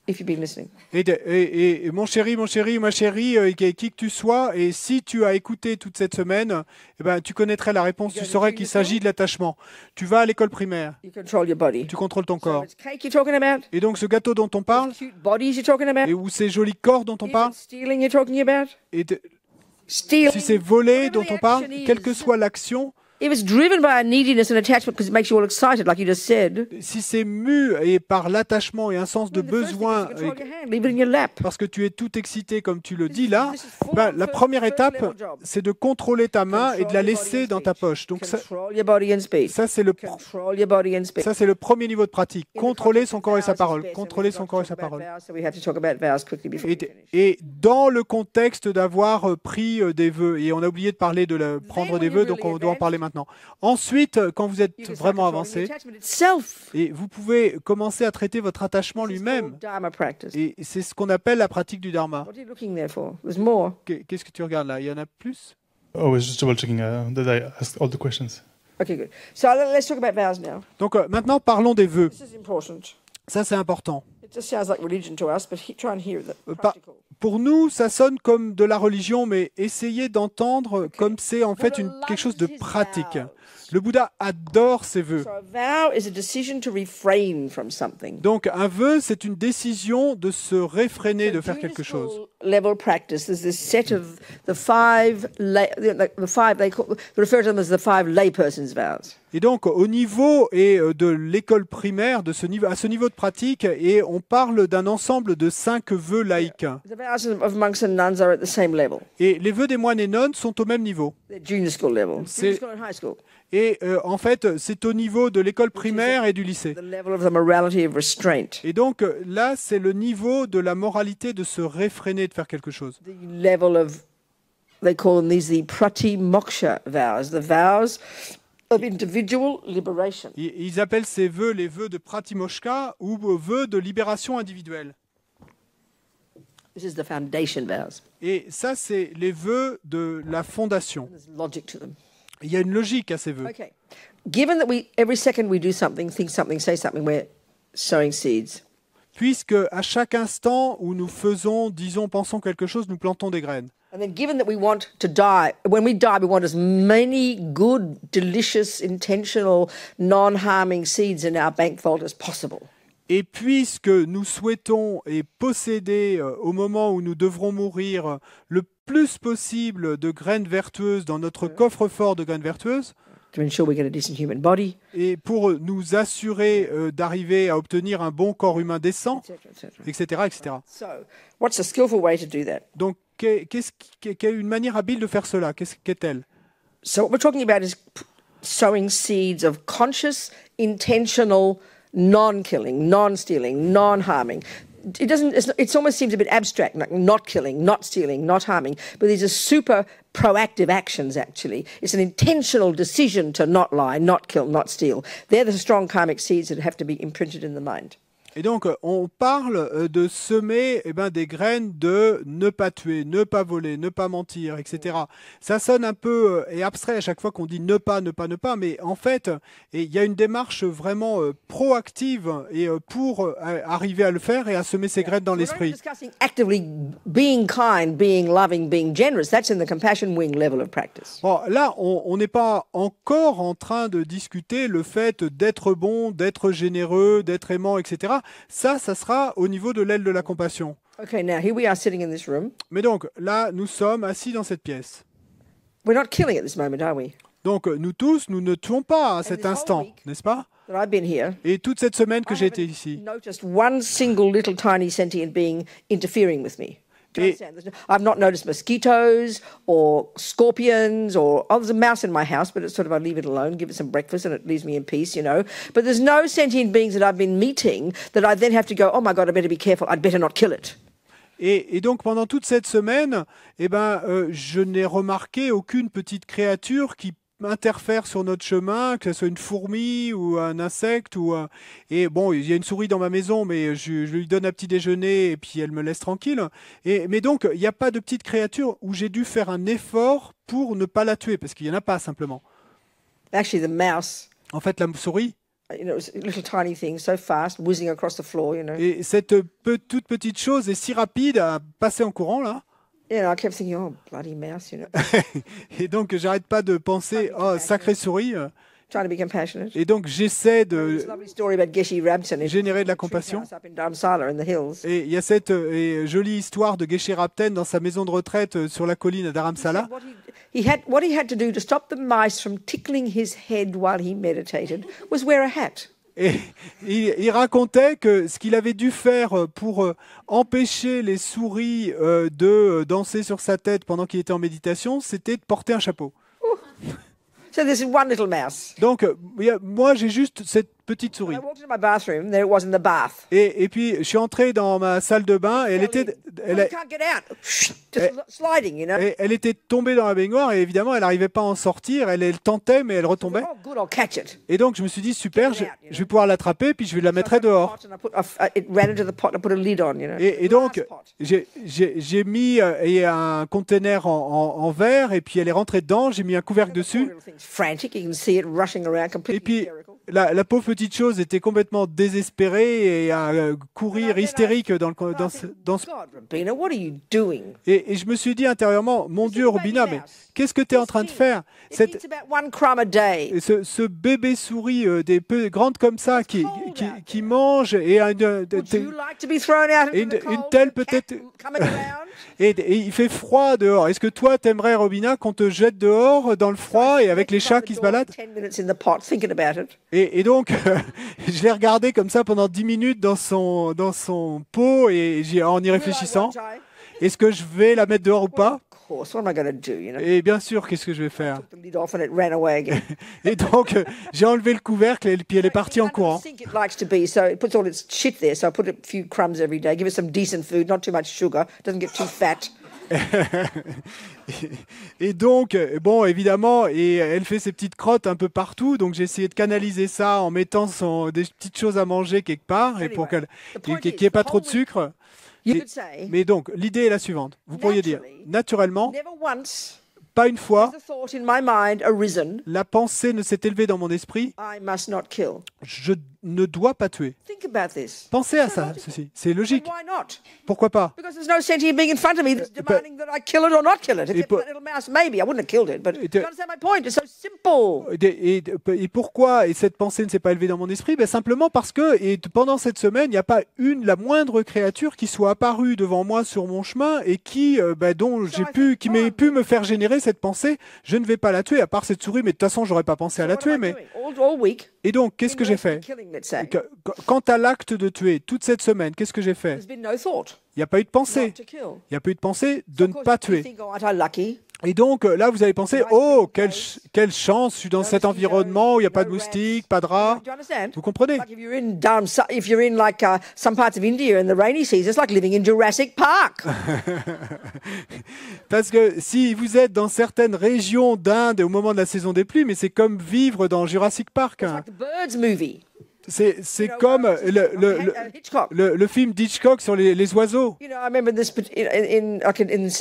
if you've been listening.
Et mon chéri, ma chérie, qui que tu sois, et si tu as écouté toute cette semaine, eh ben, tu connaîtrais la réponse, tu saurais qu'il s'agit de l'attachement. Tu vas à l'école primaire,
You control your body.
tu contrôles ton
So
corps.
it's cake you're talking about,
Et donc ce gâteau dont on parle,
cute bodies you're talking about,
et où ces jolis corps dont on
is
parle,
it stealing you're talking about?
et
Stealing.
si c'est voler
Whatever
dont
the
on parle,
action
quelle que
is.
soit l'action,
If it's driven by a neediness and attachment because it makes you all excited, like you just said,
si c'est mu et par l'attachement et un sens de
then the first thing is
besoin,
to control your hand, leave it in your lap.
parce que tu es tout excité comme tu le dis là,
This is full
ben,
on
la
first-
première
first
étape,
level job.
c'est de contrôler ta main et de la
Control your body
laisser
and
dans ta
speech.
poche. Donc
Control your body and speech.
ça c'est le
Control your body and speech.
Ça, c'est le premier niveau de pratique.
In the
Contrôler
context
son
of
corps et sa
vows,
parole.
it's better.
Contrôler
We've
son
got to
corps et
talk
sa
about
parole.
vows, so we have to talk about vows quickly before we finish.
Et dans le contexte d'avoir pris des vœux, et on a oublié de parler de prendre des vœux, donc on doit en parler maintenant. Ensuite, quand vous êtes
You can start
vraiment
controlling
avancé,
the attachment itself.
et vous pouvez commencer à traiter votre attachement
This is
lui-même.
called Dharma practice.
Et c'est ce qu'on appelle la pratique du dharma.
What are you looking there for? There's more.
Qu'est-ce que tu regardes là? Il y en a plus?
Oh, I was just double checking that I asked all the questions.
Okay, good. So let's talk about vows now.
Donc maintenant, parlons des vœux.
This is important.
Ça, c'est important.
It just sounds like religion to us, but try and hear the
Pas-
practical.
Pour nous, ça sonne comme de la religion, mais essayez d'entendre comme c'est en fait quelque chose de pratique. Le Bouddha adore ses vœux.
So a vow is a decision to refrain from something.
Donc un vœu, c'est une décision de se réfréner de faire quelque chose.
Level practice. There's this set of the five they refer to them as the five layperson's vows.
Et donc au niveau de l'école primaire, à ce niveau de pratique, et on parle d'un ensemble de 5 vœux laïques.
The vows of monks and nuns are at the same level.
Et les vœux des moines et nonnes sont au même niveau.
They're junior school level.
C'est-
Junior school and high school.
Et en fait, c'est au niveau de l'école primaire et du lycée.
The level of the morality of restraint.
Et donc là, c'est le niveau de la moralité de se réfréner de faire quelque chose.
The level of, they call them these the prati moksha vows, the vows of individual liberation.
Ils appellent ces vœux les vœux de pratimoksha ou vœux de libération individuelle.
This is the foundation vows.
Et ça, c'est les vœux de la fondation.
There's logic to them.
Il y a une logique à ces vœux.
Okay. Given that every second we do something, think something, say something, we're sowing seeds.
Puisque à chaque instant où nous faisons, disons, pensons quelque chose, nous plantons des graines.
And then given that we want to die, when we die, we want as many good, delicious, intentional, non-harming seeds in our bank vault as possible.
Et puisque nous souhaitons et posséder au moment où nous devrons mourir le plus possible de graines vertueuses dans notre coffre-fort de graines vertueuses,
To ensure we get a decent human body,
et pour nous assurer d'arriver à obtenir un bon corps humain décent,
etc.
etc., etc.
So, what's a skillful way to do that?
Donc, quelle une manière habile de faire cela? Qu'est-elle?
So, what we're talking about is sowing seeds of conscious, intentional, non-killing, non-stealing, non-harming. It almost seems a bit abstract, like not killing, not stealing, not harming, but these are super proactive actions, actually. It's an intentional decision to not lie, not kill, not steal. They're the strong karmic seeds that have to be imprinted in the mind.
Et donc, on parle de semer des graines de ne pas tuer, ne pas voler, ne pas mentir, etc. Ça sonne un peu abstrait à chaque fois qu'on dit ne pas, mais en fait, il y a une démarche vraiment proactive pour arriver à le faire et à semer ces graines dans l'esprit.
Actively being kind, being loving, being generous. That's in the compassion wing level of practice.
Bon, là, on n'est pas encore en train de discuter le fait d'être bon, d'être généreux, d'être aimant, etc. Ça sera au niveau de l'aile de la compassion.
Okay, now here we are sitting in this room.
Mais donc, là, nous sommes assis dans cette pièce.
We're not killing at this moment, are we?
Donc, nous tous, nous ne tuons pas à cet instant, n'est-ce pas?
That I've been here.
Et toute cette semaine que j'ai été ici.
Noticed one single little tiny sentient being interfering with me. Do you understand? I've not noticed mosquitoes or scorpions or there's a mouse in my house, but it's sort of I leave it alone, give it some breakfast, and it leaves me in peace, you know. But there's no sentient beings that I've been meeting that I then have to go, oh my God, I better be careful, I'd better not kill it.
Et donc pendant toute cette semaine, je n'ai remarqué aucune petite créature qui interfère sur notre chemin, que ce soit une fourmi ou un insecte. Et bon, il y a une souris dans ma maison, mais je lui donne un petit déjeuner et puis elle me laisse tranquille. Mais donc, il n'y a pas de petite créature où j'ai dû faire un effort pour ne pas la tuer, parce qu'il n'y en a pas simplement.
Actually, the mouse.
En fait, la souris.
You know, it's a little tiny thing, so fast, whizzing across the floor, you know.
Et cette toute petite chose est si rapide à passer en courant, là.
Yeah, I kept thinking, oh, bloody mouse, you know.
Et donc, j'arrête pas de penser, oh, sacrée souris.
Trying to be compassionate.
Et donc, j'essaie de
générer
de la compassion.
Et
il y a cette jolie histoire de Geshe Rabten dans sa maison de retraite sur la colline d'Aramsala.
What he had to do to stop the mice from tickling his head while he meditated was wear a hat.
Et il racontait que ce qu'il avait dû faire pour empêcher les souris de danser sur sa tête pendant qu'il était en méditation, c'était de porter un chapeau.
So this is one little mouse.
Donc, moi, j'ai juste cette petite souris.
I walked into my bathroom, there it was in the bath.
Et puis, je suis entré dans ma salle de bain et elle était tombée dans la baignoire et évidemment, elle n'arrivait pas à en sortir. Elle tentait, mais elle retombait.
Oh, good, I'll catch it.
Et donc, je me suis dit, super, je vais pouvoir l'attraper puis je vais la mettre dehors. Et donc, j'ai mis un conteneur en verre et puis elle est rentrée dedans. J'ai mis un couvercle dessus. Et puis, la pauvre petite chose était complètement désespérée et à courir hystérique dans ce... Et je me suis dit intérieurement, mon Dieu, Robina, mais qu'est-ce que tu es en train de faire? Ce bébé souris grande comme ça qui mange et une telle peut-être... Et il fait froid dehors. Est-ce que toi, t'aimerais, Robina, qu'on te jette dehors dans le froid et avec les chats qui se baladent? Et donc, je l'ai regardé comme ça pendant 10 minutes dans son pot et en y réfléchissant. Est-ce que je vais la mettre dehors ou pas? Et bien sûr, qu'est-ce que je vais faire? Et donc, j'ai enlevé le couvercle et puis elle est partie en courant. Et donc, bon, évidemment, et elle fait ses petites crottes un peu partout, donc j'ai essayé de canaliser ça en mettant des petites choses à manger quelque part et pour qu'il n'y ait pas trop de sucre. Mais donc, l'idée est la suivante. Vous pourriez dire, naturellement, pas une fois, la pensée ne s'est élevée dans mon esprit, je ne dois pas tuer. Pensez à ça, ceci. C'est logique. Pourquoi pas? Et pourquoi cette pensée ne s'est pas élevée dans mon esprit? Simplement parce que pendant cette semaine, il n'y a pas la moindre créature qui soit apparue devant moi sur mon chemin et qui m'ait pu me faire générer cette pensée. Je ne vais pas la tuer, à part cette souris, mais de toute façon, j'aurais pas pensé à la tuer. Et donc, qu'est-ce que j'ai fait? Quant à l'acte de tuer, toute cette semaine, qu'est-ce que j'ai fait? Il n'y a pas eu de pensée. Il n'y a pas eu de pensée de ne pas tuer. Et donc, là, vous allez penser, oh, quelle chance, je suis dans cet environnement où il n'y a pas de moustiques, pas de rats. Vous comprenez? Parce que si vous êtes dans certaines régions d'Inde au moment de la saison des pluies, mais c'est comme vivre dans Jurassic Park. C'est comme
Hitchcock.
le film d'Hitchcock sur les oiseaux.
I remember this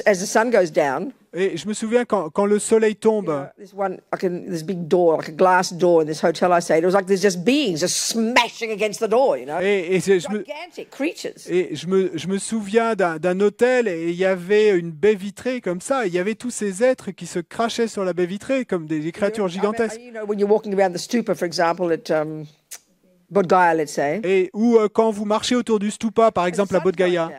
as the sun goes down.
Et je me souviens quand le soleil tombe,
This big door, like a glass door in this hotel I stayed. It was like there's just beings just smashing against the door, gigantic creatures.
Et je me souviens d'un hôtel et il y avait une baie vitrée comme ça. Et il y avait tous ces êtres qui se crachaient sur la baie vitrée comme des créatures gigantesques.
When you're walking around the stupa, for example, at Bodh Gaya, let's say.
Et quand vous marchez autour du stupa, par exemple à Bodh Gaya,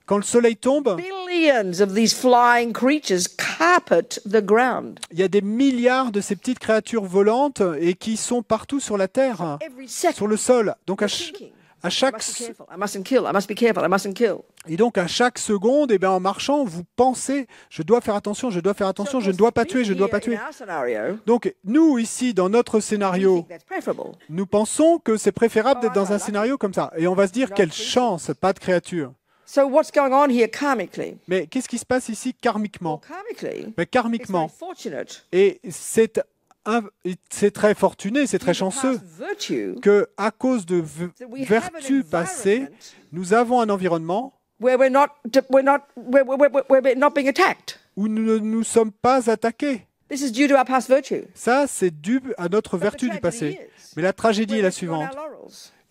quand le soleil tombe,
Billions of these flying creatures carpet the ground.
il y a des milliards de ces petites créatures volantes et qui sont partout sur la terre,
Every second,
sur le sol. Donc à
thinking,
chaque
I mustn't kill. I must be careful. I mustn't kill.
et donc à chaque seconde, eh bien, en marchant, vous pensez je dois faire attention, je dois faire attention, je ne dois pas tuer, je ne dois pas tuer.
In our scenario,
Donc nous ici dans notre
we
scénario,
think that's preferable.
nous pensons que c'est préférable d'être dans un scénario comme ça. Et on va se dire quelle chance, pas de créature.
So what's going on here karmically?
Mais qu'est-ce qui se passe ici karmiquement?
Karmically,
Mais
it's very
karmiquement,
fortunate
et c'est très fortuné, c'est très chanceux
past virtue
que à cause de
that we have an
vertus passées,
environment
nous avons un environnement
where we're not being attacked.
où nous ne nous sommes pas attaqués.
This is due to our past virtue.
Ça, c'est dû à notre vertu du passé. Mais la tragédie est la suivante.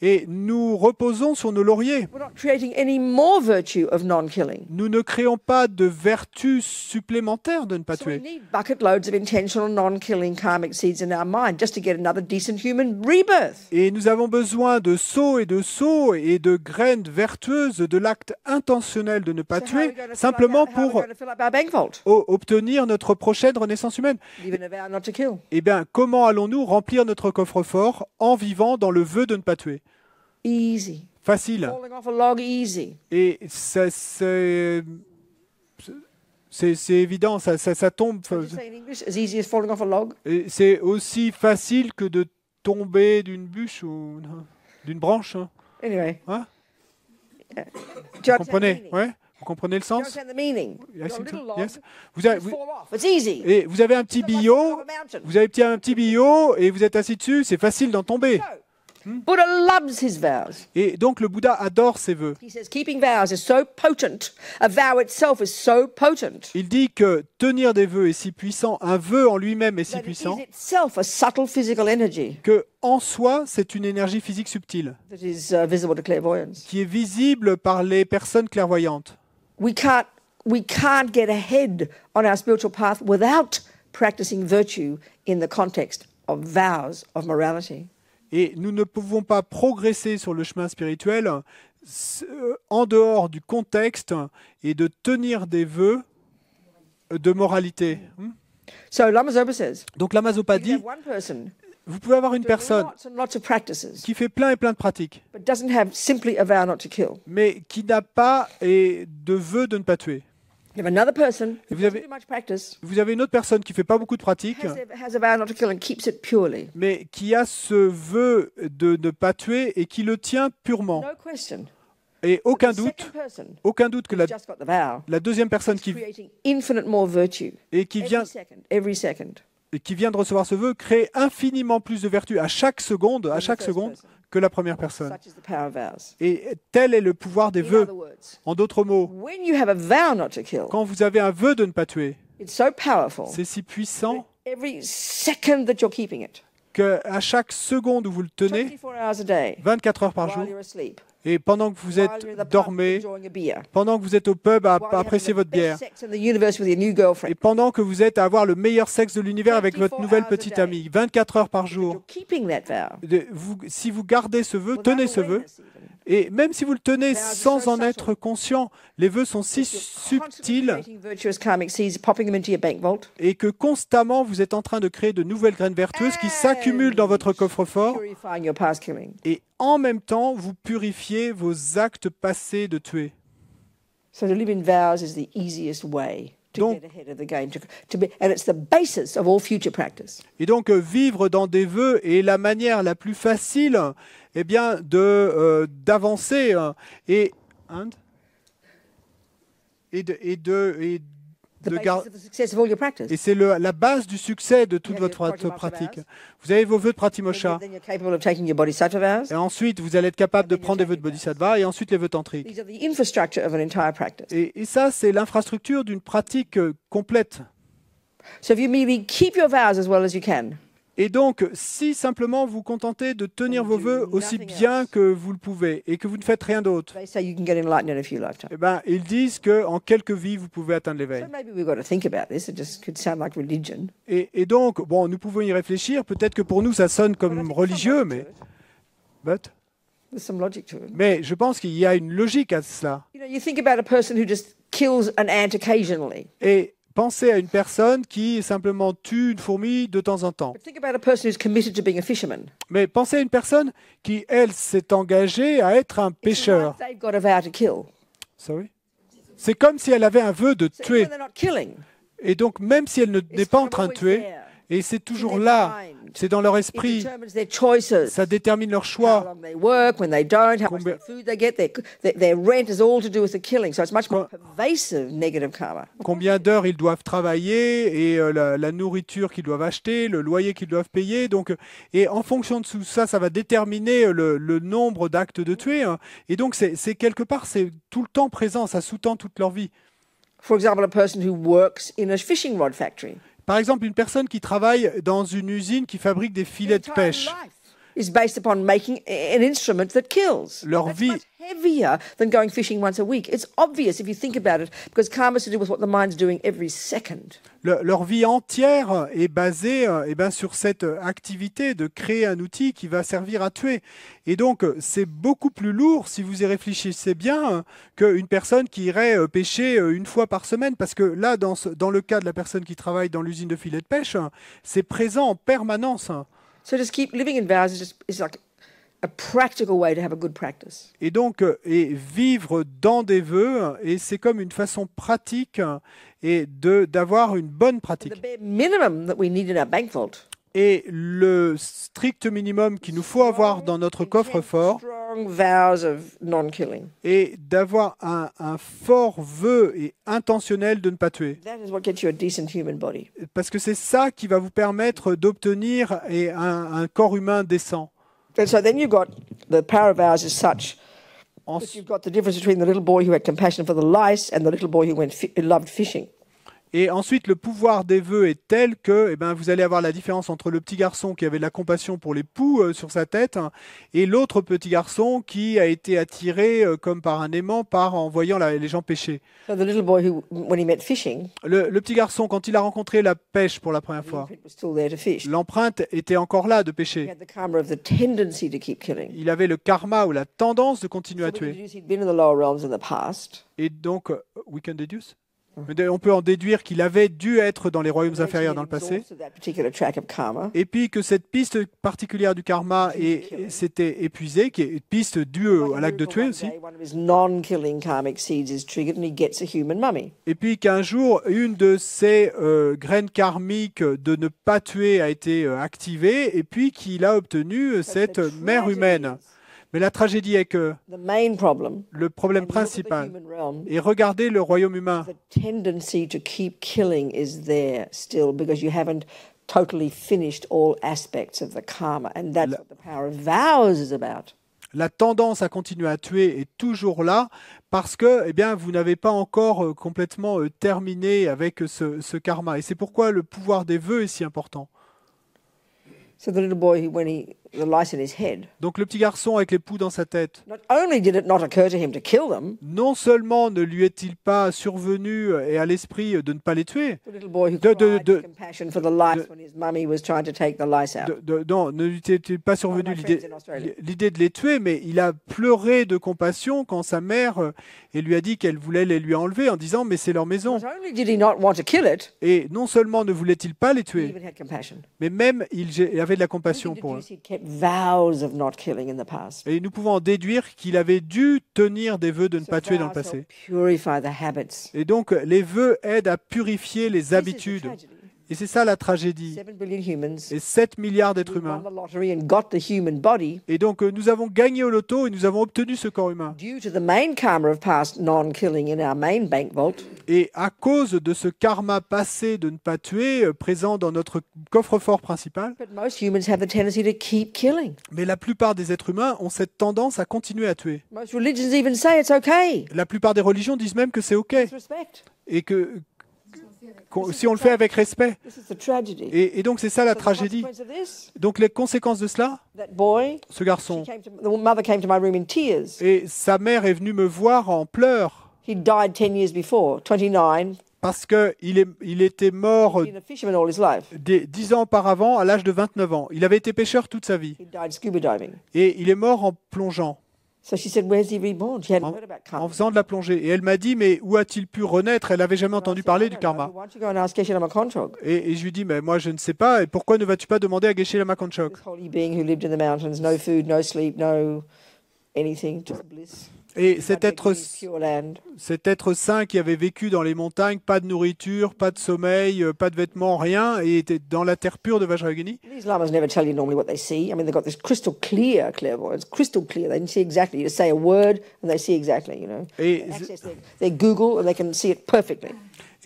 Et nous reposons sur nos lauriers.
We're not creating any more virtue of non-killing.
Nous ne créons pas de vertu supplémentaire de ne pas
So we
tuer.
need bucket loads of intentional non-killing karmic seeds in our mind just to get another decent human rebirth.
Et nous avons besoin de seaux et de graines vertueuses de l'acte intentionnel de ne pas
So how are we
tuer,
going to
simplement
fill up our- how are we
pour
going to fill up our bank vault?
obtenir notre prochaine renaissance humaine.
Even a vow not to kill.
Eh bien, comment allons-nous remplir notre coffre-fort en vivant dans le vœu de ne pas tuer?
Easy.
Facile.
Falling off a log easy.
Et c'est évident, ça tombe.
What did you say in English? As easy as falling off a log?
Et c'est aussi facile que de tomber d'une bûche ou d'une branche. Hein.
Anyway.
Hein?
Yeah. Do you
Vous
understand the
comprenez?
meaning?
Ouais? Vous comprenez le
Do you
sens?
understand the meaning?
I
You've got a
think so.
little log,
Yes. Vous
you
avez,
fall off. It's easy.
et vous avez un petit
It's like falling
billot,
off a mountain.
vous avez un petit billot et vous êtes assis dessus, c'est facile d'en tomber.
Buddha loves his vows.
Et donc le Bouddha adore ses vœux.
He says keeping vows is so potent. A vow itself is so potent.
Il dit que tenir des vœux est si puissant, un vœu en lui-même est si
That it
puissant,
is itself a subtle physical energy
que en soi c'est une énergie physique subtile
that is visible to clairvoyance.
qui est visible par les personnes clairvoyantes.
We can't get ahead on our spiritual path without practicing virtue in the context of vows of morality.
Et nous ne pouvons pas progresser sur le chemin spirituel en dehors du contexte et de tenir des vœux de moralité.
So Lama Zopa says,
Donc Lama Zopa
you can
dit,
have one person
vous pouvez avoir une
doing
personne
lots and lots of practices,
qui fait plein et plein de pratiques,
but doesn't have simply a vow not to kill.
mais qui n'a pas de vœu de ne pas tuer.
You have another person
Et
who
vous
doesn't
avez-
do much practice,
Vous avez une autre personne qui fait pas beaucoup de pratiques,
has a vow not to kill and keeps it purely.
mais qui a ce vœu de ne pas tuer et qui le tient purement.
No question.
Et
The
aucun
second
doute que
person who's just got the vow
la deuxième personne
is creating infinite more virtue
et qui vient
every second.
de recevoir ce vœu crée infiniment plus de vertu à chaque seconde que la première personne.
Such is the power of vows.
Et tel est le pouvoir des
In
vœux.
other words,
En d'autres mots,
when you have a vow not to kill,
quand vous avez un vœu de ne pas tuer,
it's so powerful.
c'est si puissant
Every second that you're keeping it,
qu'à chaque seconde où vous le tenez,
24 hours a day,
24 heures par jour,
while you're asleep,
et pendant que vous
while you're in
êtes
the pub
dormez,
enjoying a beer,
pendant que vous êtes au pub à
while you're
apprécier
having
votre
the best
bière,
sex in the universe with your new
et
girlfriend,
pendant que vous êtes à avoir le meilleur sexe de l'univers avec votre
24
nouvelle
hours a
petite
day.
amie, 24 heures par jour,
you're keeping that vow.
si vous gardez ce vœu,
without
tenez ce vœu,
awareness even,
et même si vous le tenez
Vows are
sans
so
en
subtle.
être conscient, les vœux sont si
you're constantly
subtils
creating virtuous karmic seeds, popping them into your bank vault,
et que constamment vous êtes en train de créer de nouvelles graines vertueuses qui s'accumulent dans votre coffre-fort
purifying your past killing.
et en même temps vous purifiez vos actes passés de tuer.
So to live in vows is the easiest way to
Donc-
get ahead of the game, and it's the basis of all future practice.
Et donc vivre dans des vœux est la manière la plus facile eh bien, d'avancer et Et c'est la base du succès de toute votre pratique. Vous avez vos vœux de Pratimosha. Et ensuite, vous allez être capable de prendre des vœux de Bodhisattva et ensuite les vœux tantriques. Et ça, c'est l'infrastructure d'une pratique complète. Et donc, si simplement vous contentez de tenir vos vœux aussi bien que vous le pouvez et que vous ne faites rien d'autre, eh ben, ils disent qu'en quelques vies, vous pouvez atteindre l'éveil. Et donc, bon, nous pouvons y réfléchir. Peut-être que pour nous, ça sonne comme religieux, mais je pense qu'il y a une logique à cela. Et pensez à une personne qui simplement tue une fourmi de temps en temps. Mais pensez à une personne qui, elle, s'est engagée à être un pêcheur. C'est comme si elle avait un vœu de tuer. Et donc, même si elle n'est pas en train de tuer, et c'est toujours là, c'est dans leur esprit, ça détermine leur choix. Combien d'heures ils doivent travailler et la nourriture qu'ils doivent acheter, le loyer qu'ils doivent payer. Donc, et en fonction de tout ça, ça va déterminer le nombre d'actes de tuer. Hein. Et donc, c'est quelque part, c'est tout le temps présent, ça sous-tend toute leur vie.
For example, a person who works in a fishing rod factory.
Par exemple, une personne qui travaille dans une usine qui fabrique des filets de pêche. Leur vie
heavier than going fishing once a week. It's obvious if you think about it, because karma is to do with what the mind's doing every second.
Leur vie entière est basée sur cette activité de créer un outil qui va servir à tuer. Et donc, c'est beaucoup plus lourd, si vous y réfléchissez bien, qu'une personne qui irait pêcher une fois par semaine. Parce que là, dans le cas de la personne qui travaille dans l'usine de filets de pêche, c'est présent en permanence.
So just keep living in vows is like a practical way to have a good practice.
Et donc, vivre dans des vœux, et c'est comme une façon pratique et d'avoir une bonne pratique.
The bare minimum that we need in our bank vault.
Et le strict minimum qu'il nous faut avoir dans notre coffre-fort est d'avoir un fort vœu et intentionnel de ne pas tuer. Parce que c'est ça qui va vous permettre d'obtenir un corps humain décent.
And so then you've got the power of vows is such that you've got the difference between the little boy who had compassion for the lice and the little boy who loved fishing.
Et ensuite, le pouvoir des vœux est tel que vous allez avoir la différence entre le petit garçon qui avait de la compassion pour les poux sur sa tête et l'autre petit garçon qui a été attiré comme par un aimant en voyant les gens pêcher.
So the little boy who, when he met fishing,
le petit garçon, quand il a rencontré la pêche pour la première fois, l'empreinte était encore là de pêcher. Il avait le karma ou la tendance de continuer à tuer. Et donc, we can deduce? On peut en déduire qu'il avait dû être dans les royaumes inférieurs dans le passé, et puis que cette piste particulière du karma s'était épuisée, qui est une piste due à l'acte de tuer aussi, et puis qu'un jour, une de ces graines karmiques de ne pas tuer a été activée, et puis qu'il a obtenu cette mère humaine. Mais la tragédie est que le problème principal, et regardez le royaume humain, la tendance à continuer à tuer est toujours là parce que vous n'avez pas encore complètement terminé avec ce karma. Et c'est pourquoi le pouvoir des vœux est si important.
So the little boy, the lice in his head.
Donc le petit garçon avec les poux dans sa tête.
Not only did it not occur to him to kill them.
Non seulement ne lui est-il pas survenu et à l'esprit de ne pas les tuer.
The little boy who cried compassion for the lice when his mummy was trying to take the lice out.
Non, ne lui est-il pas survenu l'idée de les tuer, mais il a pleuré de compassion quand sa mère lui a dit qu'elle voulait les lui enlever en disant mais c'est leur maison.
Not only did he not want to kill it.
Et non seulement ne voulait-il pas les tuer, mais même il avait de la compassion pour eux. Et nous pouvons en déduire qu'il avait dû tenir des vœux de ne pas tuer dans le passé. Et donc les vœux aident à purifier les habitudes. Et c'est ça la tragédie.
7 billion humans.
Et 7 milliards d'êtres
We won
humains.
the lottery and got the human body
Et donc nous avons gagné au loto et nous avons obtenu ce corps humain.
due to the main karma of past non-killing in our main bank vault.
Et à cause de ce karma passé de ne pas tuer, présent dans notre coffre-fort principal,
But most humans have the tendency to keep killing.
mais la plupart des êtres humains ont cette tendance à continuer à tuer.
Most religions even say it's okay.
La plupart des religions disent même que c'est OK
With respect.
et que si on le fait avec respect.
This is the tragedy.
Et donc c'est ça la
So the
tragédie.
consequence of this,
Donc les conséquences de cela,
that boy,
ce garçon,
the mother came to my room in tears.
et sa mère est venue me voir en pleurs
He died 10 years before, 29.
parce qu'il était mort
He'd been a fisherman all his life.
10 ans auparavant à l'âge de 29 ans. Il avait été pêcheur toute sa vie
He died scuba diving.
et il est mort en plongeant,
So she said, where's he reborn? She hadn't
en,
heard about
en
karma.
faisant de la plongée. Et elle m'a dit, mais où a-t-il pu renaître? Elle n'avait jamais entendu parler du karma.
Why don't you go and ask Geshe-la Makonchog,
Et je lui dis, mais moi je ne sais pas, et pourquoi ne vas-tu pas demander à Geshe Lama Konchog?
this holy being who lived in the mountains, no food, no sleep, no anything, just bliss.
Et cet
Pure land.
être saint qui avait vécu dans les montagnes, pas de nourriture, pas de sommeil, pas de vêtements, rien, et était dans la terre pure de Vajrayogini.
These lamas never tell you normally what they see. I mean, they've got this crystal clear clairvoyance, crystal clear. They can see exactly. You say a word and they see exactly, you know.
Et,
They access their Google and they can see it perfectly.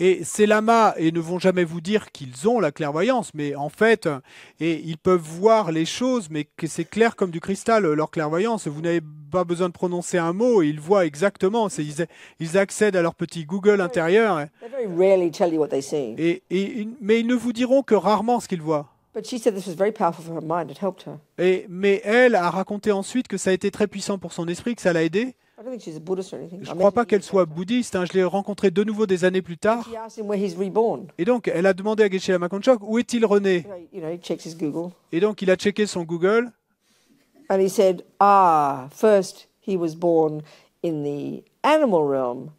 et ces lamas et ne vont jamais vous dire qu'ils ont la clairvoyance, mais en fait, et ils peuvent voir les choses, mais que c'est clair comme du cristal, leur clairvoyance. Vous n'avez pas besoin de prononcer un mot, et ils voient exactement. Ils accèdent à leur petit Google intérieur,
They very rarely tell you what they see.
mais ils ne vous diront que rarement ce qu'ils voient.
But she said this was very powerful for her mind. It helped her.
Mais elle a raconté ensuite que ça a été très puissant pour son esprit, que ça l'a aidé.
I don't think she's a Buddhist or anything.
Je ne crois pas qu'elle soit bouddhiste, hein. Je l'ai rencontrée de nouveau des années plus tard.
She asked him where he's reborn.
Et donc, elle a demandé à Geshe Lama Konchog, où est-il rené?
You know, he checks his Google.
Et donc, il a checké son Google.
And he said, first he was born in the animal realm,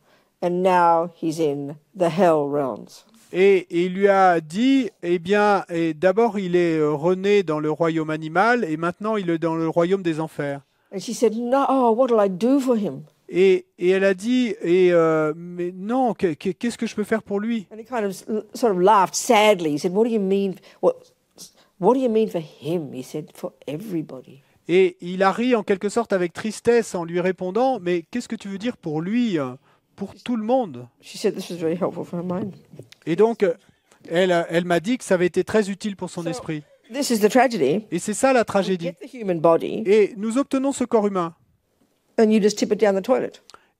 and now he's in the hell realms.
Et il lui a dit, eh bien, d'abord, il est rené dans le royaume animal, et maintenant, il est dans le royaume des enfers.
And she said, no, what will I do for him?
Et elle a dit, mais non, qu'est-ce que je peux faire pour lui?
And he kind of sort of laughed sadly. He said, what do you mean? What do you mean for him? He said, for everybody.
Et il a ri en quelque sorte avec tristesse en lui répondant, mais qu'est-ce que tu veux dire pour lui, pour tout le monde?
She said this was very helpful for her mind.
Et donc, elle m'a dit que ça avait été très utile pour son esprit.
This is the tragedy.
Et c'est ça la
You
tragédie.
get the human body,
Et nous obtenons ce corps humain.
and you just tip it down the toilet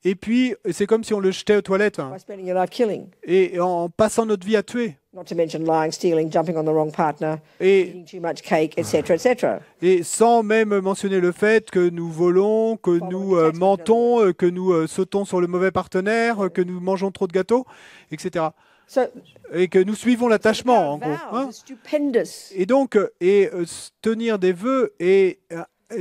Et puis, c'est comme si on le jetait aux toilettes, hein.
by spending your life killing.
Et en passant notre vie à tuer.
Not to mention lying, stealing, jumping on the wrong partner,
Et,
eating too much cake, etc., etc.
et sans même mentionner le fait que nous volons, que nous mentons, que nous sautons sur le mauvais partenaire, que nous mangeons trop de gâteaux, etc.
So
Et que nous suivons l'attachement, en
our
gros,
vows
hein.
are stupendous.
Et donc, tenir des vœux est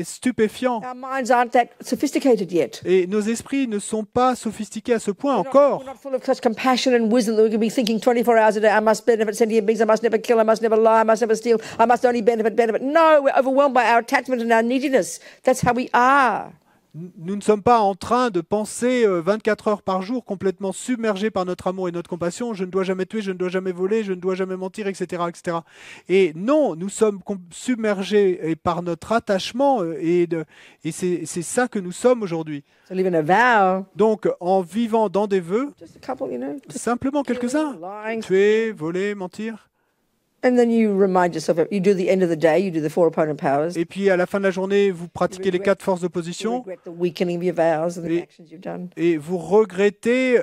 stupéfiant.
Our minds aren't that sophisticated yet.
Et nos esprits ne sont pas sophistiqués à ce point
We're
encore.
not full of such compassion and wisdom that we can be thinking 24 hours a day, I must benefit sentient beings, I must never kill, I must never lie, I must never steal, I must only benefit. No, we're overwhelmed by our attachment and our neediness. That's how we are.
Nous ne sommes pas en train de penser 24 heures par jour, complètement submergés par notre amour et notre compassion. Je ne dois jamais tuer, je ne dois jamais voler, je ne dois jamais mentir, etc., etc. Et non, nous sommes submergés par notre attachement et c'est ça que nous sommes aujourd'hui.
So live in a vow,
Donc, en vivant dans des vœux,
just a couple, you know, just
simplement quelques-uns,
lying.
tuer, voler, mentir.
And then you remind yourself, you do the end of the day, you do the 4 opponent powers.
Et puis, à la fin de la journée, vous pratiquez les 4 forces
You
d'opposition.
regret the weakening of your vows and the
Et-
actions you've done.
Et vous regrettez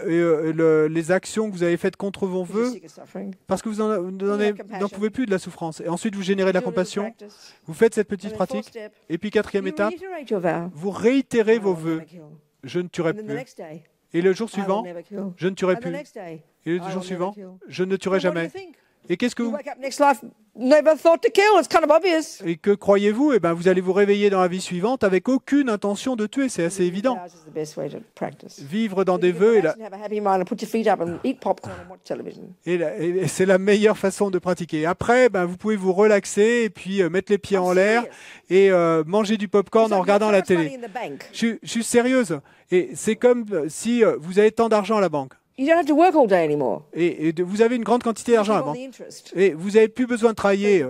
les actions que vous avez faites contre vos
Because you're
vœux
sick of suffering.
parce que vous n'en pouvez plus de la souffrance. Et ensuite, vous générez de la
Do a little
compassion.
practice.
Vous faites cette
And
petite
then fourth
pratique.
step,
Et puis, quatrième
you
étape,
reiterate your vow.
vous réitérez
I
vos
will
vœux.
never kill.
Je ne tuerai
And then the
plus.
next day,
Et le jour
I will
suivant,
never kill.
je ne tuerai
And the
plus.
next day,
Et le
I will
jour
never
suivant,
kill.
je ne tuerai
So what do you
jamais.
think?
Et qu'est-ce que
You
vous...
wake up next life, never thought to kill. It's kind of obvious.
Et que croyez-vous? Eh ben, vous allez vous réveiller dans la vie suivante avec aucune intention de tuer. C'est assez évident.
Vows is the best way to practice.
Vivre dans
You
des
can
vœux,
relax and have a happy mind and put your feet up and eat popcorn and watch television.
et c'est la meilleure façon de pratiquer. Après, ben, vous pouvez vous relaxer et puis mettre les pieds en l'air et manger du popcorn en regardant la télé.
In the bank.
Je suis sérieuse. Et c'est comme si vous avez tant d'argent à la banque.
You don't have to work all day anymore.
Et vous avez une grande quantité d'argent à la
All
banque.
the interest.
Et vous n'avez plus besoin de travailler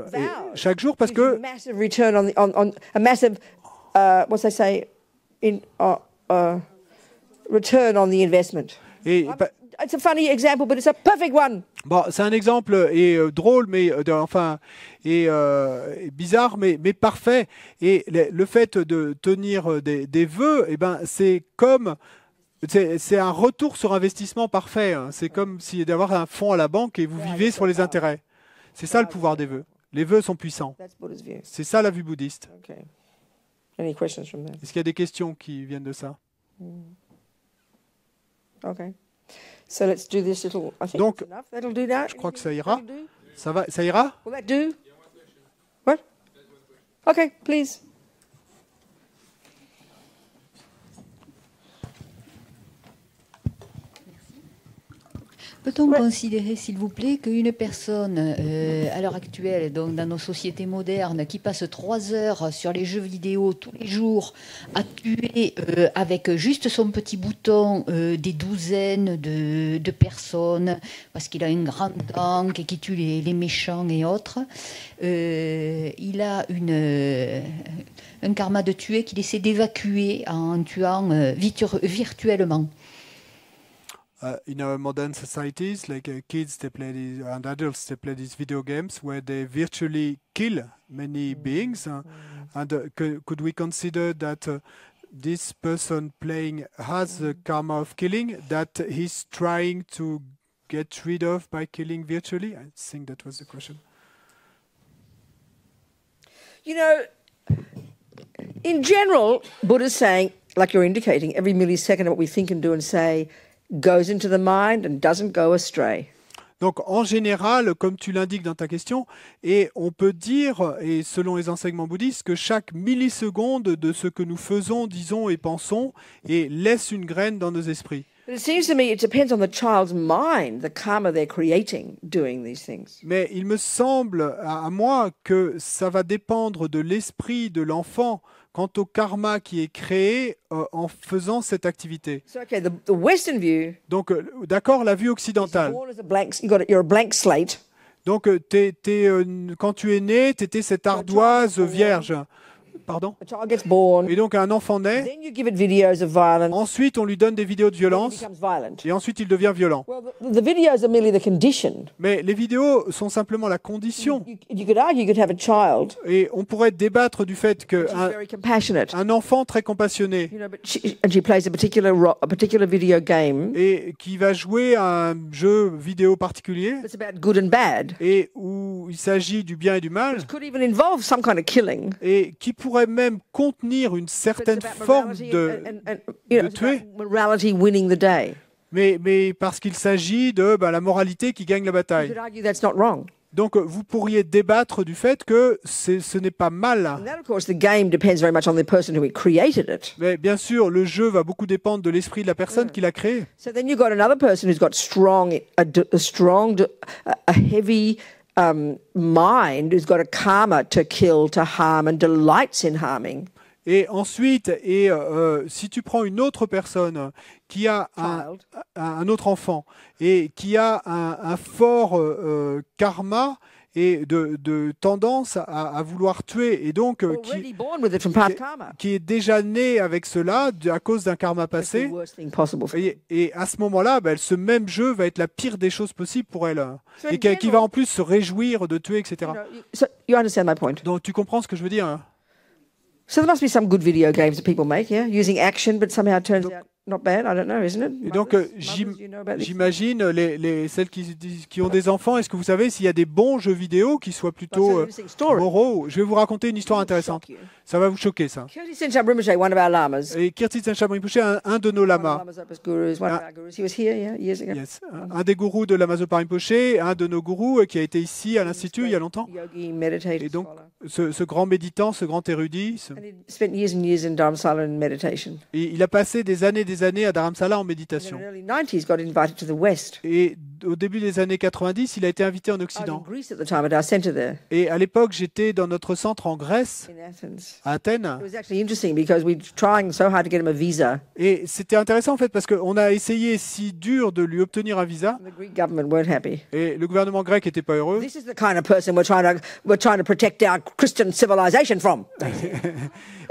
chaque jour parce
Gives you
que
a massive return on a massive what's they say in return on the investment.
et,
It's a funny example, but it's a perfect one.
bon, c'est un exemple et drôle, mais bizarre, mais parfait. Et le fait de tenir des vœux, eh ben, c'est un retour sur investissement parfait. Hein. C'est comme si d'avoir un fonds à la banque et vous vivez sur les intérêts. C'est ça le pouvoir des vœux. Les vœux sont puissants.
That's Buddha's view.
C'est ça la vue bouddhiste.
Okay. Any questions from there?
Est-ce qu'il y a des questions qui viennent de ça?
Okay. So let's do this little. I think
Donc,
that's enough. That'll do now.
je crois que ça ira.
That'll do?
Ça ira?
Will that do? What? Okay, please.
Peut-on considérer, s'il vous plaît, qu'une personne, à l'heure actuelle, donc dans nos sociétés modernes, qui passe 3 heures sur les jeux vidéo tous les jours, à tuer avec juste son petit bouton des douzaines de personnes, parce qu'il a une grande tank et qui tue les méchants et autres, il a un karma de tuer qu'il essaie d'évacuer en tuant virtuellement.
In our modern societies, like kids, they play these, and adults, they play these video games where they virtually kill many beings. And could we consider that this person playing has the karma of killing that he's trying to get rid of by killing virtually? I think that was the question.
You know, in general, Buddha's saying, like you're indicating, every millisecond of what we think and do and say goes into the mind and doesn't go astray.
Donc, en général, comme tu l'indiques dans ta question, et on peut dire, et selon les enseignements bouddhistes, que chaque milliseconde de ce que nous faisons, disons et pensons, et laisse une graine dans nos esprits.
But it seems to me it depends on the child's mind, the karma they're creating doing these things.
Mais il me semble à moi que ça va dépendre de l'esprit de l'enfant quant au karma qui est créé en faisant cette activité.
So, okay, the Western view,
Donc, d'accord, la vue
you're
occidentale.
born as a blank, you're a blank slate.
Donc, quand tu es né, tu étais cette ardoise vierge. Pardon?
A child gets born.
Et donc, un enfant naît.
Then you give it videos of violence.
Ensuite, on lui donne des vidéos de
Then he
violence.
becomes violent.
Et ensuite, il devient violent.
Well, the videos are merely the condition.
Mais les vidéos sont simplement la condition.
You could argue you could have a child
Et on pourrait débattre du fait
who's very compassionate.
qu'un enfant très compassionné
You know, but she plays a particular video game.
et qui va jouer à un jeu vidéo particulier
It's about good and bad.
et où il s'agit du bien et du mal
It could even involve some kind of killing.
et qui pourrait même contenir une
But
certaine
it's about
forme
morality
de...
and you know,
de
it's
tuer.
about morality winning the day.
Mais parce qu'il s'agit de la moralité qui gagne la
You
bataille.
could argue that's not wrong.
Donc vous pourriez débattre du fait que ce n'est pas mal.
And that, of course, the game depends very much on the person who created it.
Mais bien sûr, le jeu va beaucoup dépendre de l'esprit de la personne qui l'a créé.
So then you've got another person who's got a heavy mind, who's got a karma to kill, to harm, and delights in harming.
Et ensuite, si tu prends une autre personne qui a un autre enfant et qui a un fort karma et de tendance à vouloir tuer, et donc
Already born with it from past karma.
qui est déjà né avec cela à cause d'un karma
It's the
passé,
worst thing possible for them.
et à ce moment-là, ce même jeu va être la pire des choses possibles pour elle,
So
et
in
qui va
general,
en plus se réjouir de tuer, etc.
You know, so you understand my point.
Donc tu comprends ce que je veux dire, hein?
So there must be some good video games that people make, yeah, using action, but somehow it turns out not bad. I don't know, isn't it?
Et donc,
Mothers, you know about this?
j'imagine celles qui ont des enfants, est-ce que vous savez s'il y a des bons jeux vidéo qui soient plutôt
interesting story.
moraux? Je vais vous raconter une histoire intéressante.
Shock you.
Ça va vous choquer, ça.
Kirti Tenzin Rinpoche, one of our lamas,
Et Kirti Tenzin Rinpoche, un de nos
one of
lamas,
Lama Zopa's gurus, one of our gurus, he was here, yeah, years ago.
yes, un des gourous de Lama Zopa Rinpoche, un de nos gourous qui a été ici à l'Institut il y a longtemps.
Yogi, meditator,
Et donc,
scholar.
ce grand méditant, ce grand érudit,
And he spent years and years in Dharamsala and meditation.
il a passé des années des années à Dharamsala en méditation.
In the early 90s, got invited to the West.
Et au début des années 90, il a été invité en
I was in
Occident.
Greece at the time at our centre there
Et à l'époque, j'étais dans notre centre en Grèce,
in Athens.
à Athènes.
It was actually interesting because we're trying so hard to get him a visa,
Et c'était intéressant en fait parce qu'on a essayé si dur de lui obtenir un visa
and the Greek government weren't happy.
et le gouvernement grec n'était pas heureux.
This is the kind of person we're trying to protect our Christian civilization from.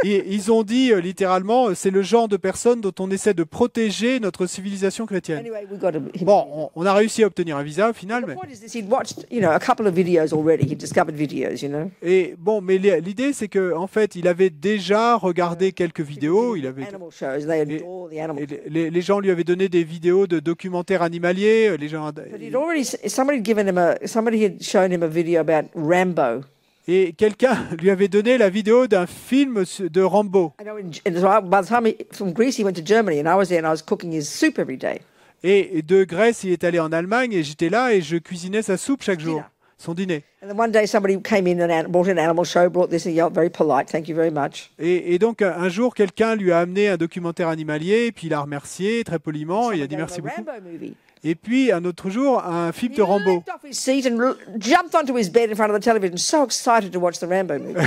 Et ils ont dit littéralement, c'est le genre de personne dont on essaie de protéger notre civilisation chrétienne.
Anyway, we got him.
Bon, on a réussi à obtenir un visa au final,
The
mais...
point is this: he'd watched, a couple of videos already. He'd discovered videos,
Et bon, mais l'idée c'est que en fait, il avait déjà regardé quelques vidéos. Il avait
animal shows. They adore the animals.
et les gens lui avaient donné des vidéos de documentaires animaliers. Les gens
But he'd already somebody had shown him a video about Rambo.
et quelqu'un lui avait donné la vidéo d'un film de Rambo.
I know, and so by the time from Greece, he went to Germany, and I was there, and I was cooking his soup every day.
Et de Grèce, il est allé en Allemagne et j'étais là et je cuisinais sa soupe chaque jour, son dîner.
And then one day, somebody came in and brought an animal show, brought this, and he very polite, thank you very much.
Et donc un jour, quelqu'un lui a amené un documentaire animalier, et puis il a remercié très poliment, et il a dit merci beaucoup.
Rambo movie.
Et puis un autre jour, un film de Rambo.
He leapt off his seat and jumped onto his bed in front of the television, so excited to watch the Rambo movie.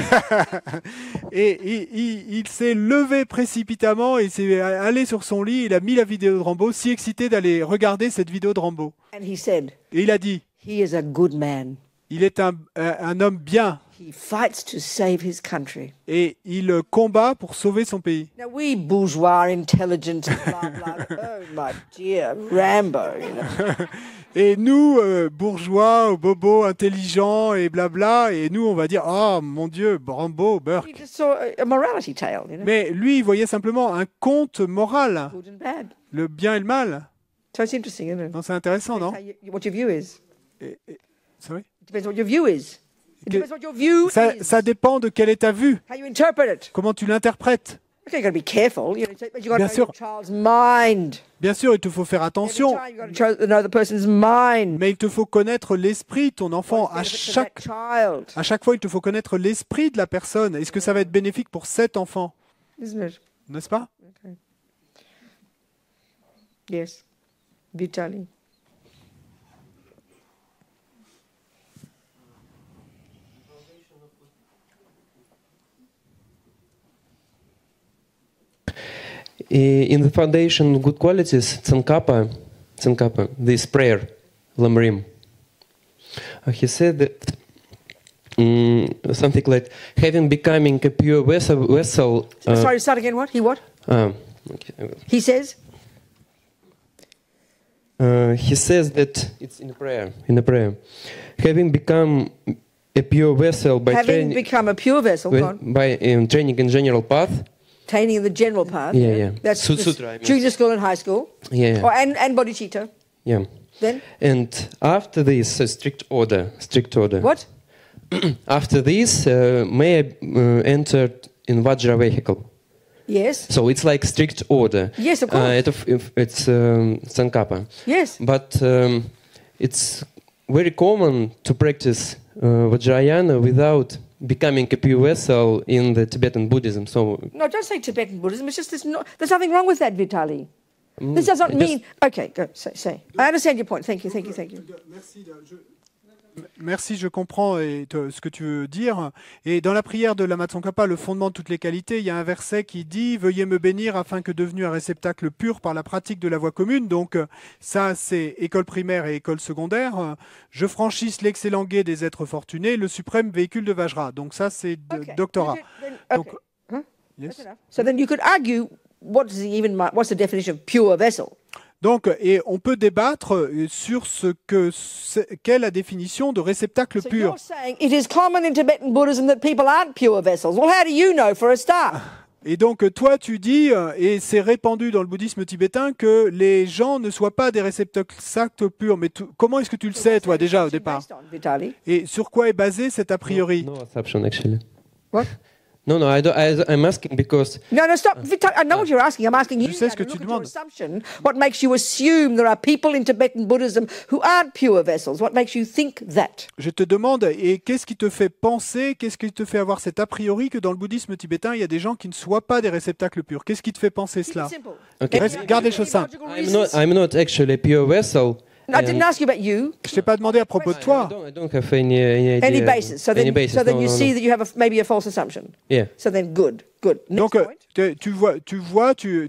Et il s'est levé précipitamment, et il s'est allé sur son lit, il a mis la vidéo de Rambo, si excité d'aller regarder cette vidéo de Rambo.
And he said,
Et il a dit,
he is a good man.
il est un homme bien,
He fights to save his country.
et il combat pour sauver son pays.
Now, we bourgeois, intelligent, blah, blah, oh, my dear, Rambo,
Et nous, bourgeois, bobos, intelligents et blabla, et nous, on va dire, oh mon Dieu, Rambo,
He
Burke.
just saw a morality tale,
Mais lui, il voyait simplement un conte moral,
good and bad.
le bien et le mal.
So it's interesting, isn't it?
Non, c'est intéressant, non?
What your view is.
Sorry.
It depends what your view is. It depends what your view is.
Ça dépend de quelle est ta vue,
How you interpret it.
comment tu l'interprètes.
Okay, you've got to be careful. You've got to
Bien
know
sûr.
your child's mind.
Bien sûr, il te faut faire
Every
attention,
time you've got to know the person's mind.
mais il te faut connaître l'esprit de ton enfant.
What's the benefit to that child,
À chaque fois, il te faut connaître l'esprit de la personne. Est-ce que ça va être bénéfique pour cet enfant?
isn't it?
N'est-ce pas?
Yes. Vitaly.
In the foundation good qualities, Tsongkhapa, this prayer, Lamrim, he said that something like having becoming a pure vessel.
Sorry, start again. What? He what?
Okay, I will.
He says.
He says that it's in a prayer, having become a pure vessel by
Having become a pure vessel, go on.
by training in general path.
Attaining the general path.
Yeah.
That's
Sutra, I mean.
junior school and high school.
Yeah.
Oh, and bodhicitta.
Yeah.
Then
And after this, strict order.
what?
After this, may I enter in Vajra vehicle.
Yes.
So it's like strict order.
Yes, of course.
It's Tsongkhapa.
Yes.
But it's very common to practice Vajrayana without becoming a pure vessel in the Tibetan Buddhism. So
No, don't say Tibetan Buddhism. It's just there's nothing wrong with that, Vitali. This does not mean. Okay, go say. I understand your point. Thank you.
Merci, je comprends ce que tu veux dire. Et dans la prière de Lama Tsongkhapa, le fondement de toutes les qualités, il y a un verset qui dit « Veuillez me bénir afin que devenu un réceptacle pur par la pratique de la voie commune ». Donc ça, c'est école primaire et école secondaire. Je franchisse l'excellent guet des êtres fortunés, le suprême véhicule de Vajra. Donc ça, c'est doctorat. Donc, yes.
So then you could argue what's the definition of pure vessel?
Donc, et on peut débattre sur qu'est la définition de réceptacle
So
pur.
you're saying it is common in Tibetan Buddhism that people aren't pure vessels. Well, how do you know for a start?
Et donc, toi, tu dis, et c'est répandu dans le bouddhisme tibétain, que les gens ne soient pas des réceptacles purs. Mais comment est-ce que tu le sais, toi, déjà, au départ?
Based on, Vitali?
Et sur quoi est basé cet a priori?
no assumption actually.
What?
No, no, I'm asking because
No, stop. I know what you're asking. I'm asking you
Je sais
now
ce que
to
tu
look at your
demandes.
assumption. What makes you assume there are people in Tibetan Buddhism who aren't pure vessels? What makes you think that?
Je te demande, et qu'est-ce qui te fait penser, qu'est-ce qui te fait avoir cet a priori que dans le bouddhisme tibétain, il y a des gens qui ne soient pas des réceptacles purs? Qu'est-ce qui te fait penser
Keep it
cela?
simple.
Okay.
Garde les choses simples.
I'm not actually a pure vessel.
I didn't ask you about you.
Je t'ai pas demandé à propos de toi.
I don't have any idea.
Any basis. So then,
any basis.
so then
No,
you
no,
see
no.
that you have maybe a false assumption.
Yeah.
So then, good. Next
Donc,
point.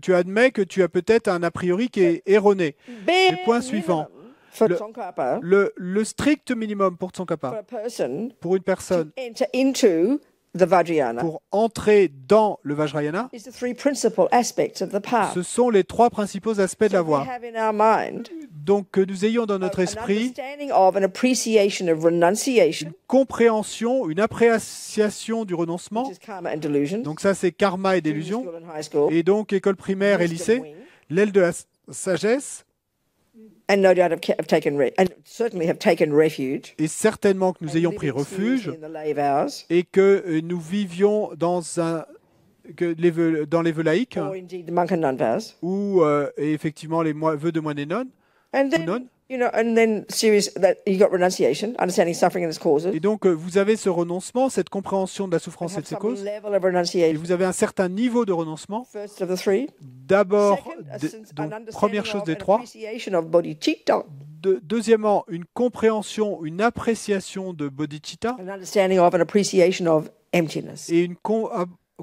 tu admets que tu as peut-être un a priori qui est erroné.
Bare
Le point suivant.
minimum for
Le-
Tsongkhapa,
Le strict minimum pour
for
Tsongkhapa,
a person
pour une
to
personne,
enter into the Vajrayana,
pour entrer dans le Vajrayana,
is the three principal aspects of the path.
ce sont les trois principaux aspects de la
So we
voie.
have in our mind
Donc, que nous ayons dans notre
an
esprit
understanding of an appreciation of renunciation,
une compréhension, une appréciation du renoncement.
which is karma and delusion.
Donc ça, c'est karma et
junior
délusion.
school and high school,
Et donc, école primaire et
wisdom
lycée,
wing,
l'aile de la sagesse,
and no doubt have taken and certainly have taken refuge.
et certainement que nous
and
ayons
living
pris refuge
seriously in the lay vows,
et que nous vivions dans dans les vœux laïques
or indeed the monk and nun vows.
ou et effectivement les vœux de moines et nonnes.
And then,
none.
and then serious that you got renunciation, understanding suffering and its causes.
Et donc, vous avez ce renoncement, cette compréhension de la souffrance et
Have
de ses
some
causes,
level of
et
renunciation.
vous avez un certain niveau de renoncement.
First of the three.
D'abord,
Second,
donc,
an
première
understanding
chose
of
des
an
trois.
appreciation of bodhicitta,
Deuxièmement, une compréhension, une appréciation de bodhicitta,
an understanding of an appreciation of emptiness.
et une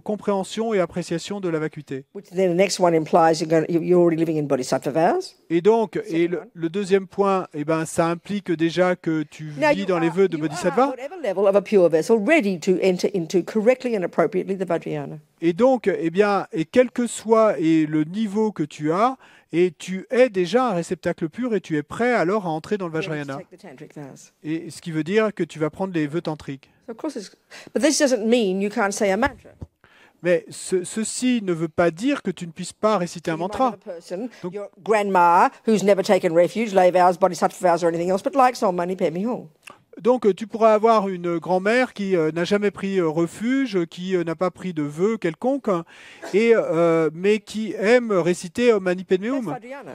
compréhension et appréciation de la vacuité.
Which then the next one implies you're already living in bodhisattva vows.
Et donc,
Second one.
le deuxième point, eh ben, ça implique déjà que tu
Now
vis dans les vœux de
you are,
bodhisattva.
whatever level of a pure vessel, ready to enter into correctly and appropriately the Vajrayana.
Et donc, eh bien, et quel que soit le niveau que tu as, et tu es déjà un réceptacle pur et tu es prêt alors à entrer dans le
Ready to
Vajrayana.
take the tantric vows.
Et ce qui veut dire que tu vas prendre les vœux tantriques.
So of course, but this doesn't mean you can't say a mantra.
Mais ceci ne veut pas dire que tu ne puisses pas réciter un
You might have
mantra.
a person,
Donc-
your grandma, who's never taken refuge, lay vows, bodhisattva vows, or anything else, but likes Om Mani Padme Hum.
Donc, tu pourras avoir une grand-mère qui n'a jamais pris refuge, qui n'a pas pris de vœux quelconque, mais qui aime réciter Om Mani Padme
That's
Hum.
Vajrayana.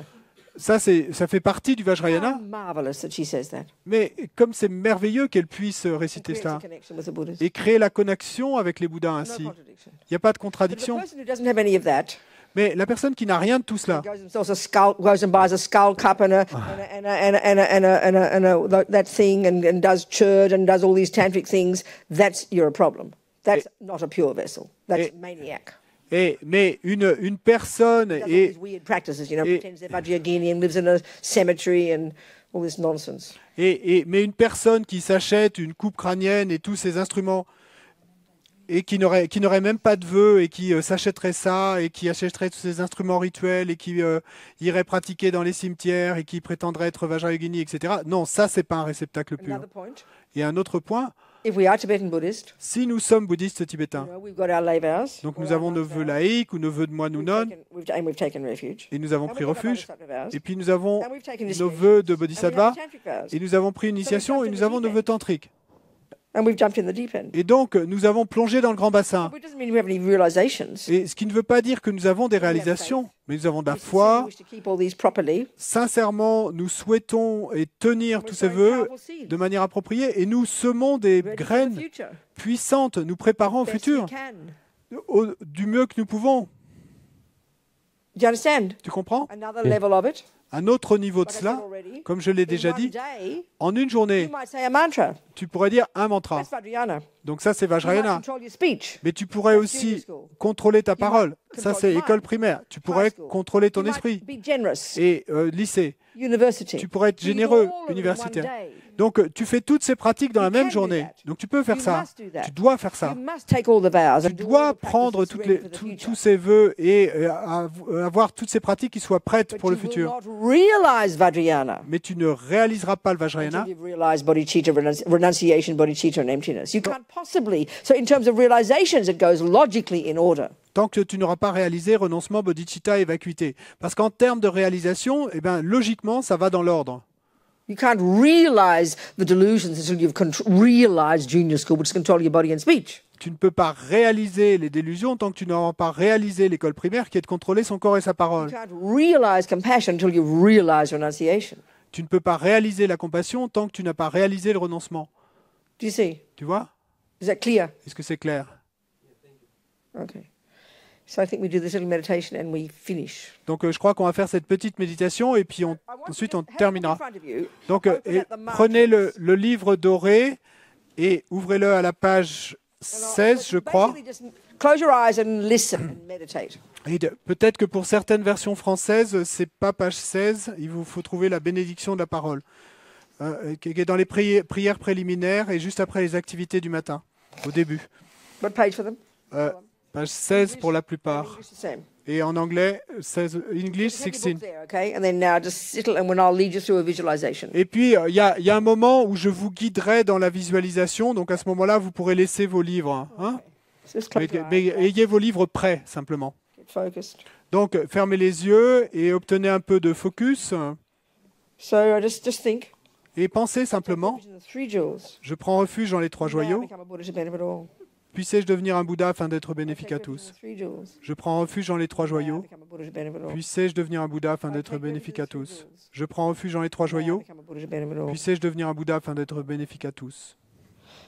Ça fait partie du
How
Vajrayana.
marvelous that she says that.
Mais comme c'est merveilleux qu'elle puisse réciter
Creates a
cela
connection with the Buddhas.
et créer la connexion avec les Bouddhas
No
ainsi.
contradiction.
Il n'y a pas de
But the
contradiction.
person who doesn't have any of that
Mais la personne qui n'a rien de tout cela,
goes and buys a skull cup and that thing and does church and does all these tantric things, you're a problem. That's not a pure vessel. That's maniac.
mais une personne
Does all
et
these weird practices,
et-
pretends they're Vajrayogini and lives in a cemetery and all this nonsense.
mais une personne qui s'achète une coupe crânienne et tous ces instruments et qui n'aurait même pas de vœux et qui s'achèterait ça et qui achèterait tous ces instruments rituels et qui irait pratiquer dans les cimetières et qui prétendrait être Vajrayogini, etc. Non, ça c'est pas un réceptacle pur.
Another point,
Et un autre point,
if we are Tibetan Buddhist,
si nous sommes bouddhistes tibétains,
we've got our lay vows.
donc
or
nous
our
avons nos
monk
vœux
vows,
laïques ou nos vœux de moines ou nonnes,
we've taken refuge.
et nous avons
And
pris
we've got our
refuge,
bodhisattva vows.
et puis nous avons
And we've taken
nos
initiation.
vœux de
And we have
bodhisattva,
the tantric vows.
et nous avons pris une initiation, et nous avons nos vœux tantriques.
And we've jumped in the deep end.
Et donc, nous avons plongé dans le grand bassin.
It doesn't mean we have any realizations.
Et ce qui ne veut pas dire que nous avons des réalisations, mais nous avons de la
We sincerely
foi.
wish to keep all these properly.
Sincèrement, nous souhaitons et tenir
We're
tous ces
sowing
vœux
powerful seeds,
de manière appropriée, et nous semons des
ready for the
graines
future.
puissantes, nous préparons au
Best we
futur,
can.
du mieux que nous pouvons.
Do you understand?
Tu comprends?
Another level of it.
Un autre niveau de
Like I said
cela,
already,
comme je l'ai
in
déjà
one
dit,
day,
en une
you
journée,
might say a mantra.
tu pourrais dire un mantra.
That's Vajrayana.
Donc ça, c'est
You might
Vajrayana.
control your speech.
Mais tu pourrais
That's
aussi
junior school.
contrôler ta parole.
control
Ça, c'est
your
école
mind.
primaire. Tu
High
pourrais
school.
contrôler ton
You might
esprit.
be generous.
Et lycée,
University.
tu pourrais être
You do
généreux,
all of it in one
universitaire.
day.
Donc, tu fais toutes ces pratiques dans
You
la même
can do
journée.
that.
Donc, tu peux faire
You
ça.
must do that.
Tu dois faire ça.
You must take all the vows
Tu
and do all
dois
the
prendre
practices ready for the future.
tous ces vœux et avoir toutes ces pratiques qui soient prêtes
But
pour le
you will
futur.
not realize Vajrayana
Mais tu ne réaliseras pas le Vajrayana
until you've realized bodhicitta, renunciation, bodhicitta, and emptiness. You can't possibly. So, in terms of realizations, it goes logically in order.
tant que tu n'auras pas réalisé renoncement, bodhicitta et vacuité. Parce qu'en termes de réalisation, eh ben, logiquement, ça va dans l'ordre.
You can't realize the delusions until you've realized junior school, which is control your body and speech.
Tu ne peux pas réaliser les délusions tant que tu n'auras pas réalisé l'école primaire qui est de contrôler son corps et sa
You
parole.
can't realize compassion until you've realized renunciation.
Tu ne peux pas réaliser la compassion tant que tu n'as pas réalisé le renoncement.
Do you see?
Tu vois?
Is that clear?
Est-ce que c'est clair?
Okay. So I think we do this little meditation and we finish.
Donc je crois qu'on va faire cette petite méditation et puis ensuite on terminera. Donc prenez le livre doré et ouvrez-le à la page 16, je crois.
Close your eyes and listen and meditate.
Et peut-être que pour certaines versions françaises, c'est pas page 16, il vous faut trouver la bénédiction de la parole, qui est dans les prières préliminaires et juste après les activités du matin, au début.
What page for them?
Page 16 pour la plupart.
English, the same.
Et en anglais, 16, English
Have your
16.
book there, okay? And then now just settle and when I'll lead you through a visualization.
Et puis, il y a un moment où je vous guiderai dans la visualisation. Donc, à ce moment-là, vous pourrez laisser vos livres. Hein.
So just close your
Mais
eyes,
ayez vos livres prêts, simplement.
get focused.
Donc, fermez les yeux et obtenez un peu de focus.
So just think.
Et pensez simplement,
Vision of the three jewels.
je prends refuge dans les trois
Now
joyaux.
become a Buddha to benefit all.
Puissais-je devenir un Bouddha afin d'être bénéfique à
Take refuge in
tous.
the three jewels.
Je prends refuge dans les trois
Now
joyaux.
become a Buddha to benefit all.
Puissais-je devenir un Bouddha afin d'être bénéfique à tous. Je prends refuge dans les trois
Now
joyaux.
become a Buddha to benefit all.
Puissais-je devenir un Bouddha afin d'être bénéfique à tous.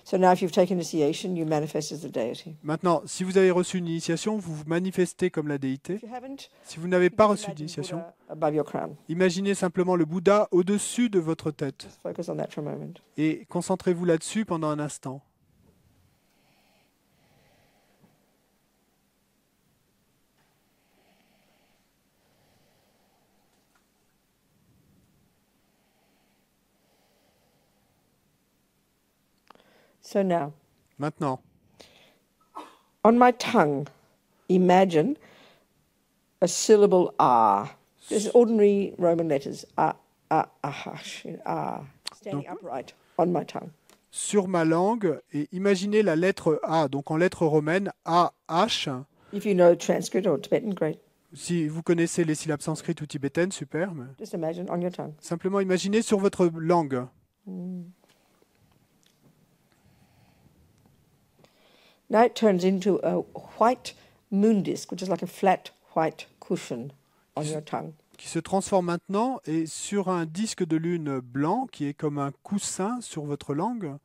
So now if you've taken initiation, you manifest as the deity.
Maintenant, si vous avez reçu une initiation, vous vous manifestez comme la déité.
If you haven't,
Si vous n'avez pas reçu
imagine
d'initiation,
Buddha above your crown.
imaginez simplement le Bouddha au-dessus de votre tête
Just focus on that for a moment.
et concentrez-vous là-dessus pendant un instant.
So now,
Maintenant,
on my tongue, imagine a syllable R. Just ordinary Roman letters. R. Standing upright on my tongue.
sur ma langue, et imaginez la lettre A, donc en lettre romaine, AH.
If you know Sanskrit or Tibetan, great.
Si vous connaissez les syllabes sanskrites ou tibétaines, super. Mais
Just imagine on your tongue.
simplement imaginez sur votre langue.
Now it turns into a white moon disk, which is like a flat white cushion on your tongue.
Qui se transforme maintenant et sur un disque de lune blanc qui est comme un coussin sur votre langue,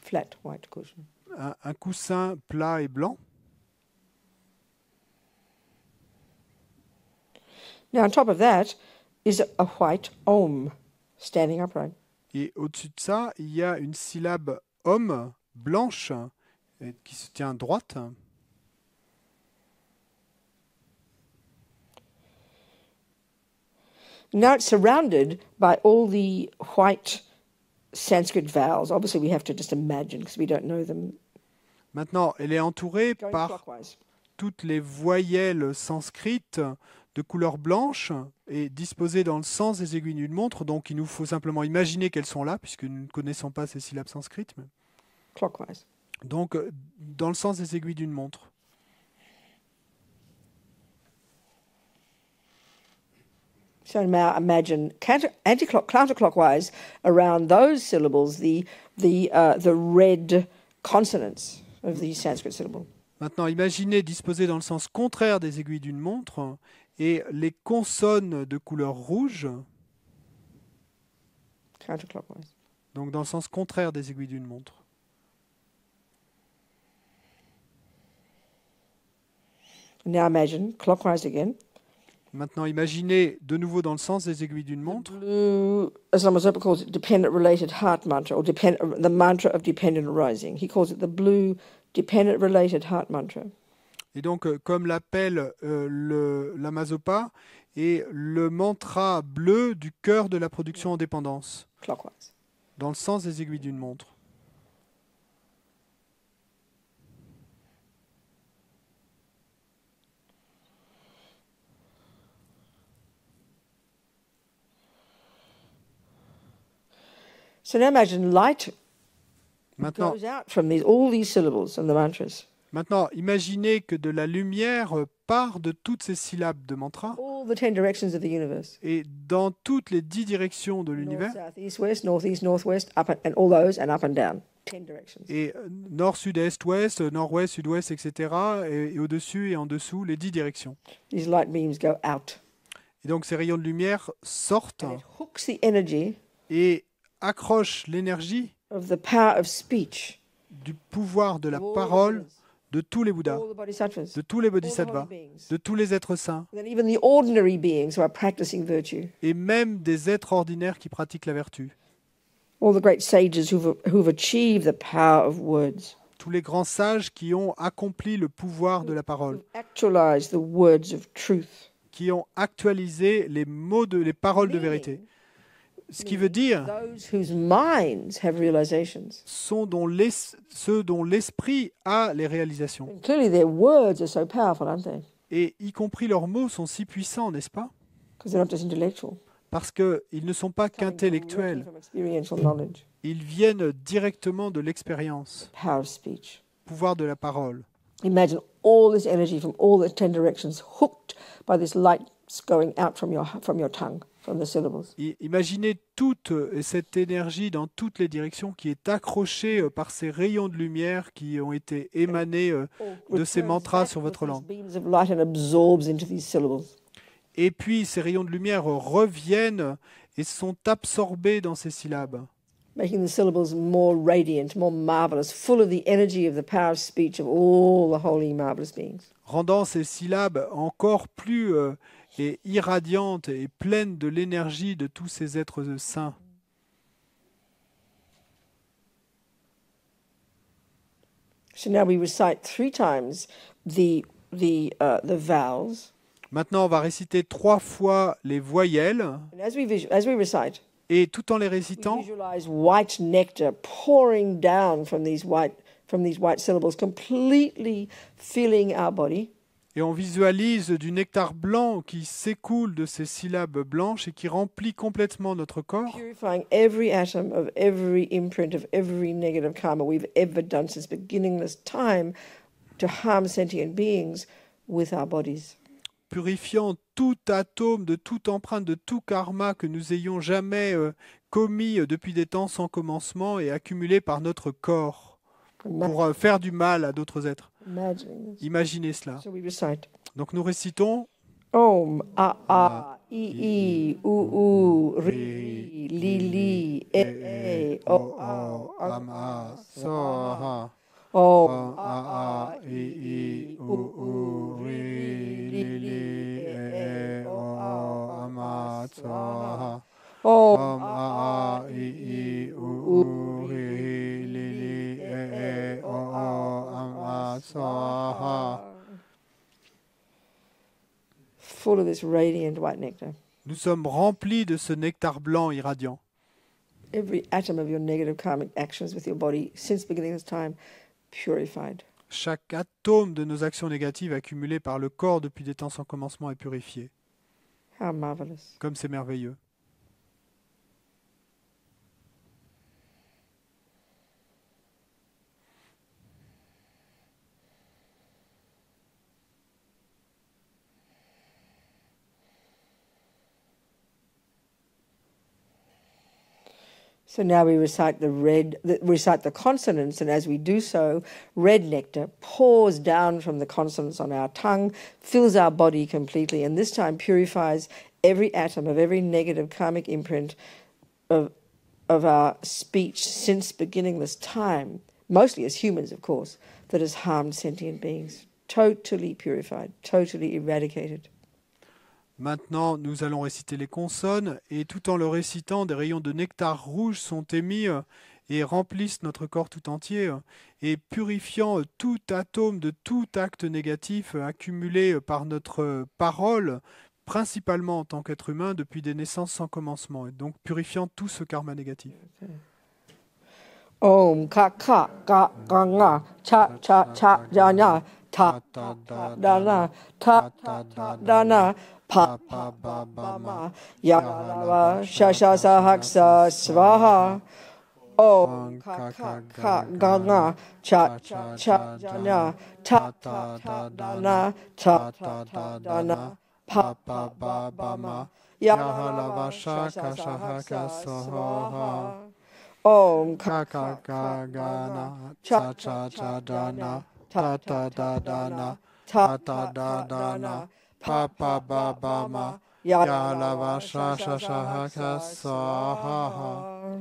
Flat white cushion.
un coussin plat et blanc.
Now on top of that is a white Om standing upright.
Et au-dessus de ça, il y a une syllabe homme blanche qui se tient droite.
Now it's surrounded by all the white Sanskrit vowels. Obviously, we have to just imagine because we don't know them.
Maintenant, elle est entourée
Going
par
clockwise.
toutes les voyelles sanskrites de couleur blanche et disposées dans le sens des aiguilles d'une montre. Donc, il nous faut simplement imaginer qu'elles sont là, puisque nous ne connaissons pas ces syllabes sanskrites.
Clockwise.
Donc, dans le sens des aiguilles d'une montre.
So now imagine counterclockwise around those syllables, the red consonants of the Sanskrit syllable.
Maintenant, imaginez disposées dans le sens contraire des aiguilles d'une montre et les consonnes de couleur rouge,
Counterclockwise.
donc dans le sens contraire des aiguilles d'une montre.
Now imagine clockwise again.
Maintenant, imaginez de nouveau dans le sens des aiguilles d'une montre
Blue, as Lama Zopa calls it, dependent related heart mantra, or the mantra of dependent arising. He calls it the blue dependent related heart mantra.
et donc, comme l'appelle l'Amazopa, et le mantra bleu du cœur de la production en dépendance,
Clockwise.
dans le sens des aiguilles d'une montre.
So now imagine light
Maintenant,
goes out from all these syllables and the mantras.
imaginez que de la lumière part de toutes ces syllabes de mantra.
All all the 10 directions of the universe.
Et dans toutes les 10 directions de
North,
l'univers,
south, east, west, northeast, northwest, and all those, and up and down. 10 directions.
et nord, sud, est, ouest, nord-ouest, sud-ouest, etc. Et au-dessus et en dessous, les 10 directions.
These light beams go out.
Et donc ces rayons de lumière sortent
And it hooks the energy
et accrochent l'énergie
of the power of speech.
du pouvoir de la
of all
parole
the Buddhas,
de tous les Bouddhas,
all the bodhisattvas,
de tous les
all the
bodhisattvas,
holy beings,
de tous les êtres saints,
and then even the ordinary beings who are practicing virtue.
et même des êtres ordinaires qui pratiquent la vertu.
All the great sages who've achieved the power of words,
Tous les grands sages qui ont accompli le pouvoir de la parole,
who've actualized the words of truth.
qui ont actualisé les les paroles de vérité. Ce qui veut dire
Those whose minds have realizations.
ceux dont l'esprit a les réalisations.
And clearly their words are so powerful, aren't they?
Et y compris leurs mots sont si puissants, n'est-ce pas?
Because they're not just intellectual.
Parce qu'ils ne sont pas
Coming
qu'intellectuels,
directly from experiential knowledge.
ils viennent directement de l'expérience,
Power of speech.
pouvoir de la parole.
Imagine all this energy from all the 10 directions hooked by this light going out from your tongue, from the syllables.
Imaginez toute cette énergie dans toutes les directions qui est accrochée par ces rayons de lumière qui ont été émanés de ces mantras sur votre langue.
Beams of light and absorbs into these syllables.
Et puis ces rayons de lumière reviennent et sont absorbés dans ces syllabes,
Making the syllables more radiant, more marvelous, full of the energy of the power of speech of all the holy, marvelous beings.
rendant ces syllabes encore plus et irradiantes et pleines de l'énergie de tous ces êtres saints.
So now we recite 3 times the vowels.
Maintenant, on va réciter 3 fois les voyelles,
And as we recite,
et tout en les
we
récitant,
visualize white nectar pouring down from these white syllables, completely filling our body.
et on visualise du nectar blanc qui s'écoule de ces syllabes blanches et qui remplit complètement notre corps,
Purifying every atom of every imprint of every negative karma we've ever done since beginningless time to harm sentient beings with our bodies.
purifiant tout atome de toute empreinte de tout karma que nous ayons jamais commis depuis des temps sans commencement et accumulé par notre corps pour faire du mal à d'autres êtres.
Imagining this.
Imaginez cela.
So we recite
Donc nous récitons
Om, A, A, I, U, Ri, Li, Li, E, O, A,
Am, A, Soha.
Om,
A, I, U, Ri, Li, Li, E, O, Am, A, Soha.
Om,
A, I, U, Ri, Li, Li, E, O, Am, A, Soha.
full of this radiant white nectar.
Nous sommes remplis de ce nectar blanc irradiant.
Every atom of your negative karmic actions with your body since beginning of time purified.
Chaque atome de nos actions négatives accumulées par le corps depuis des temps sans commencement est purifié.
How marvelous.
Comme c'est merveilleux.
So now we recite the consonants, and as we do so, red nectar pours down from the consonants on our tongue, fills our body completely, and this time purifies every atom of every negative karmic imprint of our speech since beginningless time, mostly as humans, of course, that has harmed sentient beings. Totally purified, totally eradicated.
Maintenant, nous allons réciter les consonnes et tout en le récitant, des rayons de nectar rouge sont émis et remplissent notre corps tout entier et purifiant tout atome de tout acte négatif accumulé par notre parole, principalement en tant qu'être humain depuis des naissances sans commencement, et donc purifiant tout ce karma négatif.
Om ka ka ga ga nga cha cha cha jana ta ta ta dana ta ta ta dana pa pa pa pa ma ya lava shasha sahaksa swaha. Om ka ka ka ga nga cha cha cha jana ta ta ta dana ta ta ta dana
pa pa ba ba ma, yahalava shaka shahaka saha,
Om
ka ka ka gana, cha cha cha dana, ta ta da dana, ta ta da dana, pa pa ba ba ma, yahalava shaka shahaka saha.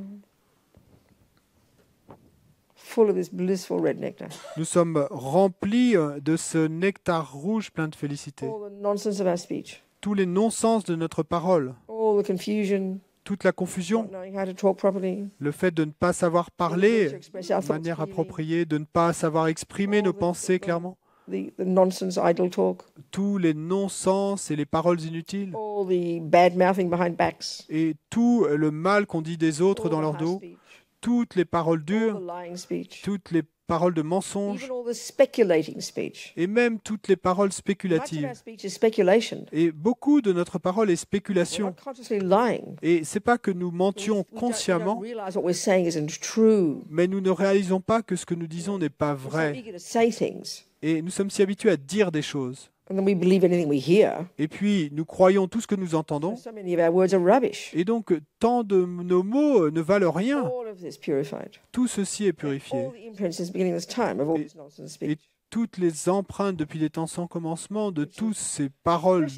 Full of this blissful red nectar.
Nous sommes remplis de ce nectar rouge plein de félicité.
All the nonsense of our speech,
Tous les non-sens de notre parole,
all the confusion,
toute la
not
confusion,
knowing how to talk properly,
le fait de ne pas savoir
to
parler
express our
de
thoughts
manière
clearly,
appropriée, de ne pas savoir exprimer nos pensées clairement,
the nonsense idle talk,
tous les non-sens et les paroles inutiles,
all the bad mouthing behind backs,
et tout le mal qu'on dit des autres
all
dans
the
leur
harsh
dos,
speech,
toutes les paroles
all
dures,
the lying speech,
toutes les paroles de mensonges,
even all the speculating speech.
et même toutes les paroles
Much of
spéculatives.
our speech is speculation.
Et beaucoup de notre parole est
We're
spéculation.
not consciously lying.
Et c'est pas que nous mentions
We don't
consciemment,
realize what we're saying isn't true.
mais nous ne réalisons pas que ce que nous disons n'est pas
We're so
vrai.
eager to say things,
Et nous sommes si habitués à dire des choses.
and then we believe anything we hear.
Et puis, nous croyons tout ce que nous entendons.
So many of our words are rubbish.
Et donc, tant de nos mots ne valent rien.
All of this purified.
Tout ceci est purifié.
All the imprints since the beginning of this time of all
Et-
this nonsense
Et
speech.
toutes les empreintes depuis les temps sans commencement de toutes ces paroles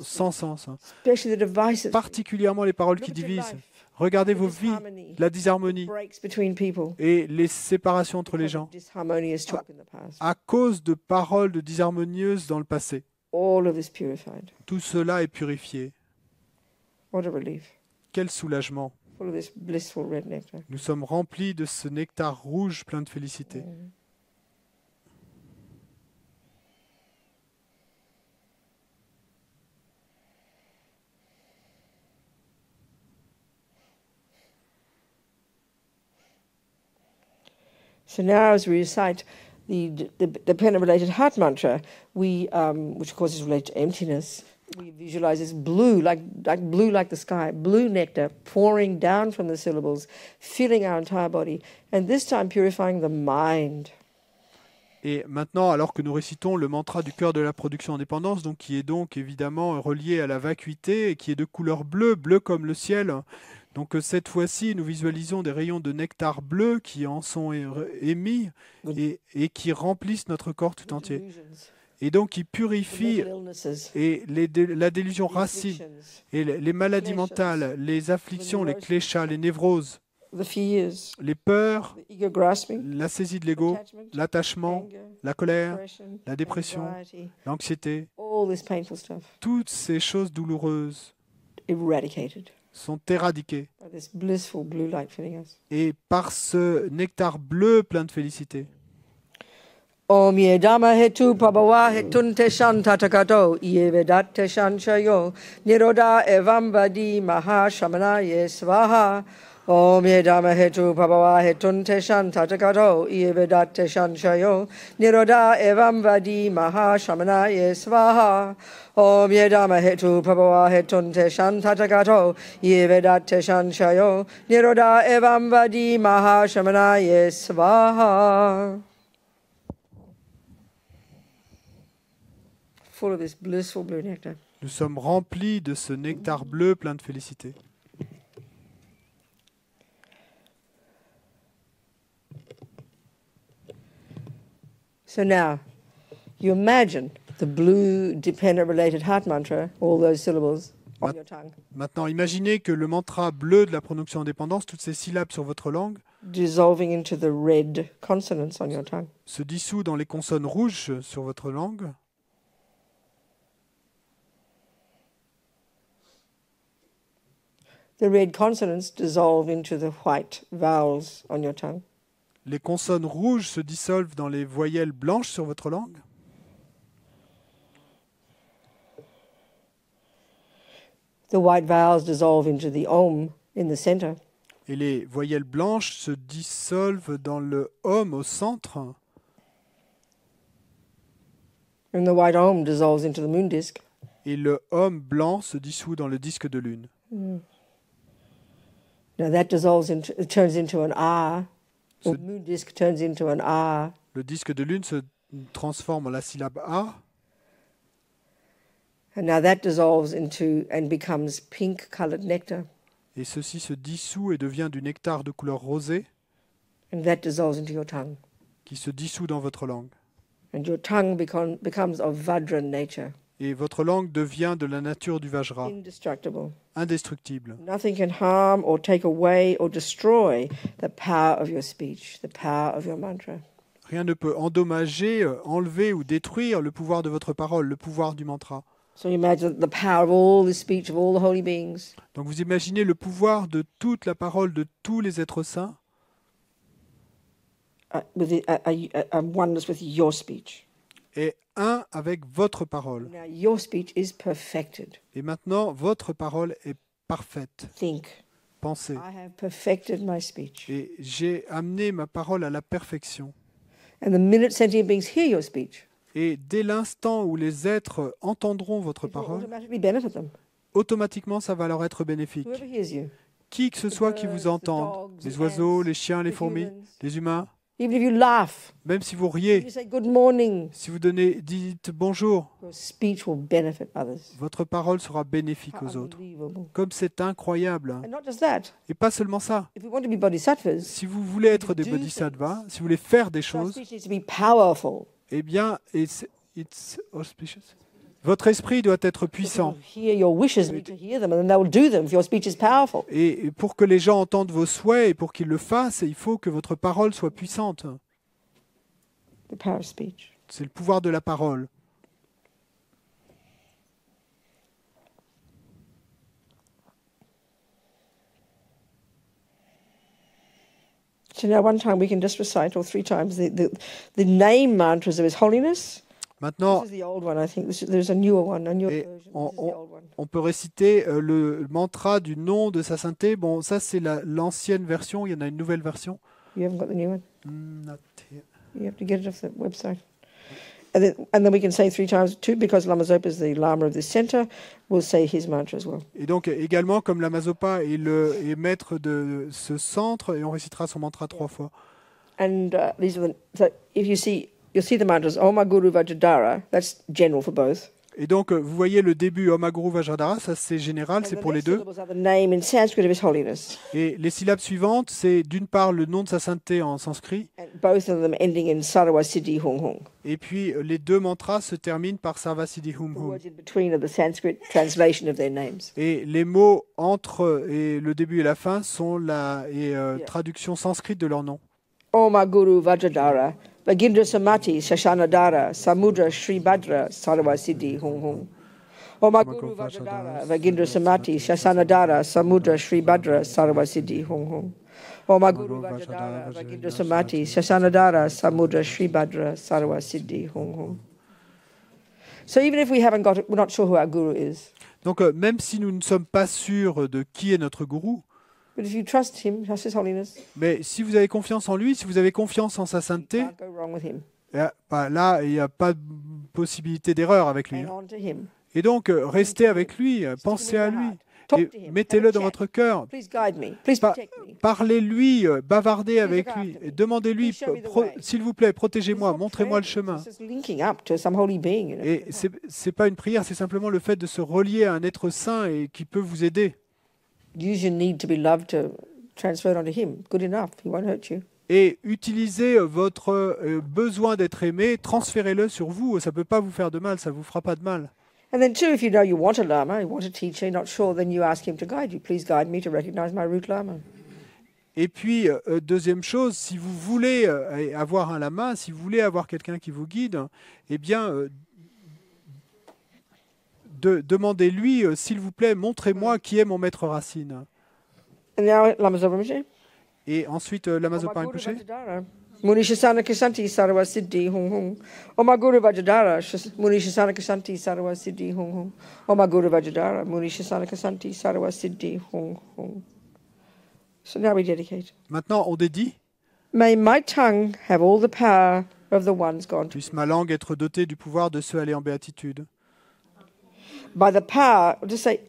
sans sens, hein.
Especially the divisive.
Particulièrement les paroles
Look
qui
at your
divisent.
life.
Regardez
The
vos vies,
disharmony,
la disharmonie
breaks between people.
et les séparations entre les
because of
gens
disharmonious talk in the past.
à cause de paroles de disharmonieuses dans le passé.
All of this purified.
Tout cela est purifié.
What a relief.
Quel soulagement.
Full of this blissful red nectar.
Nous sommes remplis de ce nectar rouge plein de félicité.
So now, as we recite the dependent-related heart mantra, we, which of course is related to emptiness, we visualize this blue, like blue, like the sky, blue nectar pouring down from the syllables, filling our entire body, and this time purifying the mind.
Et maintenant, alors que nous récitons le mantra du cœur de la production indépendance, donc qui est donc évidemment relié à la vacuité et qui est de couleur bleue, bleu comme le ciel. Donc cette fois-ci, nous visualisons des rayons de nectar bleu qui en sont émis et qui remplissent notre corps tout entier.
Delusions,
Et donc qui
the
purifient
mental illnesses,
et la délusion
the
racine
afflictions,
et les maladies mentales, les afflictions, les cléchats, les névroses,
the fears,
les peurs,
the ego grasping,
la saisie de l'ego,
attachment,
l'attachement,
anger,
la colère,
depression,
la dépression,
anxiety,
l'anxiété,
all this painful stuff
toutes ces choses douloureuses
eradicated
sont éradiquées.
by this blissful blue light filling us.
Et par ce nectar bleu plein de félicité,
Om ye dhamma hetu pabhava hetunte shantatato ye vedatte shanchayo niroda evam vadi mahashamanaye svaha. Om ye dhamma hetu pabhava hetunte shantatato ye vedatte shanchayo niroda evam vadi mahashamanaye svaha. Om ye dhamma hetu pabhava hetunte shantatato ye vedatte shanchayo niroda evam vadi mahashamanaye svaha. Full of this blissful blue nectar.
nous sommes remplis de ce nectar bleu plein de félicité.
So now, you imagine the blue dependent-related heart mantra, all those syllables on your tongue,
Maintenant, imaginez que le mantra bleu de la production indépendance, toutes ces syllabes sur votre langue,
dissolving into the red consonants on your tongue.
se dissout dans les consonnes rouges sur votre langue.
The red consonants dissolve into the white vowels on your tongue.
Les consonnes rouges se dissolvent dans les voyelles blanches sur votre langue.
The white vowels dissolve into the om in the center.
Et les voyelles blanches se dissolvent dans le om au centre.
And the white om dissolves into the moon disk.
Et le om blanc se dissout dans le disque de lune.
Now that dissolves into, it turns into an ah. Or
So-
moon disk turns into an ah.
Le disque de lune se transforme en la syllabe A.
And now that dissolves into and becomes pink-colored nectar.
Et ceci se dissout et devient du nectar de couleur rosée
And that dissolves into your tongue.
qui se dissout dans votre langue.
And your tongue becomes of Vajra nature,
Et votre langue devient de la nature du Vajra,
indestructible.
indestructible.
Nothing can harm or take away or destroy the power of your speech, the power of your mantra.
Rien ne peut endommager, enlever ou détruire le pouvoir de votre parole, le pouvoir du mantra.
So you imagine the power of all the speech of all the holy beings
Donc vous imaginez le pouvoir de toute la parole de tous les êtres saints
oneness with your speech.
est un avec votre parole.
Now your speech is perfected.
Et maintenant, votre parole est parfaite.
Think,
Pensez.
I have perfected my speech.
Et j'ai amené ma parole à la perfection.
And the minute sentient beings hear your speech,
Et dès l'instant où les êtres entendront votre
it will
parole,
automatically benefit them.
automatiquement ça va leur être bénéfique.
Whoever hears you,
Qui que ce soit qui vous entende, les oiseaux, les chiens, les fourmis, les humains,
even if you laugh,
même si vous
if
riez,
you say good morning,
si vous dites bonjour,
your speech will benefit others.
votre parole sera bénéfique aux autres.
Unbelievable.
Comme c'est incroyable.
And not just that,
Et pas seulement ça.
if we want to be bodhisattvas,
Si vous voulez être des bodhisattvas, si vous voulez faire des
our
choses,
speech needs to be powerful.
eh bien, it's auspicious. Votre esprit doit être puissant.
Hear your wishes, need to hear them, and then they will do them if your speech is powerful.
Et pour que les gens entendent vos souhaits et pour qu'ils le fassent, il faut que votre parole soit puissante.
The power of speech.
C'est le pouvoir de la parole.
So now one time we can just recite, or 3 times, the name mantras of His Holiness.
Maintenant,
This is the old one, I think. There's a newer one, a newer
Et
version.
on-
This is the old one.
on peut réciter le mantra du nom de sa sainteté. Bon, ça c'est l'ancienne version, il y en a une nouvelle version.
You haven't got the new one?
Not here.
You have to get it off the website. And then we can say 3 times too, because Lama Zopa is the Lama of this center, we'll say his mantra as well.
Et donc également, comme la Mazopa est maître de ce centre, et on récitera son mantra 3 fois.
And these are so if you see, you'll see the mantras, Om Guru Vajradhara, that's general for both.
Et donc vous voyez le début Om Guru Vajradhara, ça c'est général, c'est
And the
pour les
next
deux.
syllables are the name in Sanskrit of His Holiness,
Et les syllabes suivantes, c'est d'une part le nom de sa sainteté en sanskrit,
and both of them ending in Sarva Siddhi Hung Hung.
et puis les deux mantras se terminent par Sarva Siddhi Hum
The
Hum.
words in between are the Sanskrit translation of their names.
Et les mots entre et le début et la fin sont la traduction sanskrite de leur nom.
Om Guru Vajradhara, Vagindra Samati, Shashanadara, Samudra Sri Bhadra, Sarva Siddhi Hung Hung. Om Guru Vajradhara, Vagindra Samati, Shashanadara, Samudra Sri Bhadra, Sarva Siddhi Hung Hung. Om Guru Vajradhara, Vagindra Samati, Shashanadara, Samudra Sri Bhadra, Sarva Siddhi Hung Hung. So even if we haven't got it, we're not sure who our guru is.
Donc même si nous ne sommes pas sûrs de qui est notre gourou,
But if you trust him, trust His Holiness,
mais si vous avez confiance en lui, si vous avez confiance en sa
you
sainteté,
can't go wrong with him.
là, il n'y a pas de possibilité d'erreur avec lui.
Hang on to him.
Et donc, restez avec lui, pensez à lui,
Talk to
et
him.
mettez-le
Have a
dans
chat.
votre cœur.
Please guide me. Please
Pa-
protect me.
Parlez-lui, bavardez avec
look
lui,
after me.
et demandez-lui,
Please show me the way.
s'il vous plaît, protégez-moi,
It's not
montrez-moi le
praying,
chemin.
it's just linking up to some holy being. You know.
Et c'est pas une prière, c'est simplement le fait de se relier à un être saint et qui peut vous aider.
Use your need to be loved to transfer it onto him. Good enough. He won't hurt you.
Et utilisez votre besoin d'être aimé, transférez-le sur vous, ça peut pas vous faire de mal, ça vous fera pas de mal.
And then too, if you know you want a lama, you want a teacher, you're not sure, then you ask him to guide you. Please guide me to recognize my root lama.
Et puis, deuxième chose, si vous voulez avoir un lama, si vous voulez avoir quelqu'un qui vous guide, eh bien, demandez-lui, s'il vous plaît, montrez-moi qui est mon maître racine.
And now Lama Zopa Rinpoche.
Et ensuite, Lama Zopa Rinpoche.
Muni Shasana Kasanti Sarva Siddhi Hung Hung. Oma Guru Vajradhara, Muni Shasana Kasanti Sarva Siddhi Hung Hung. Oma Guru Vajradhara, Muni Shasana Kasanti Sarva Siddhi Hung Hung. So now we dedicate.
Maintenant, on dédie.
May my tongue have all the power of the ones gone to.
Puisse ma langue être dotée du pouvoir de ceux allés en béatitude.
By the power, just say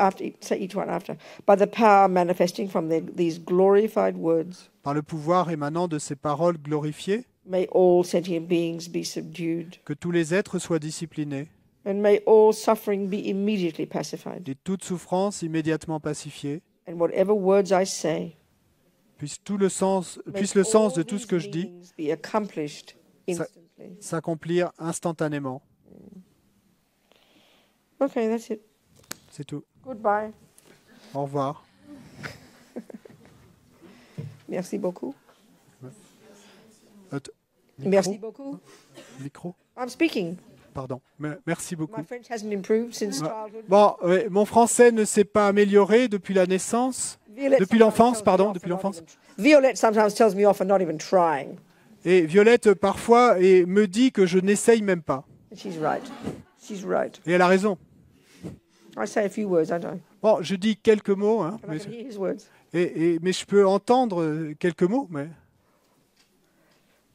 each one after. By the power manifesting from these glorified words,
Par le pouvoir émanant de ces paroles glorifiées,
may all sentient beings be subdued.
que tous les êtres soient disciplinés.
And may all suffering be immediately pacified.
et toute souffrance immédiatement pacifiée.
And whatever words I say,
Puisse le sens
may
de
all
tout ce
these
que je dis
meanings be accomplished instantly.
s'accomplir instantanément.
Okay, that's it.
C'est tout.
Goodbye.
Au revoir.
Merci beaucoup.
Micro,
Merci beaucoup.
micro,
I'm speaking.
pardon. Merci beaucoup.
My French hasn't improved since childhood.
Bon, mon français ne s'est pas amélioré depuis la naissance, depuis l'enfance, pardon, depuis l'enfance.
Violette sometimes tells me off for not even trying.
Et Violette, parfois, me dit que je n'essaye même pas.
And she's right. She's right.
Et elle a raison.
I say a few words, I know.
Bon, je dis quelques mots, hein,
But I can hear his words.
mais je peux entendre quelques mots. Mais...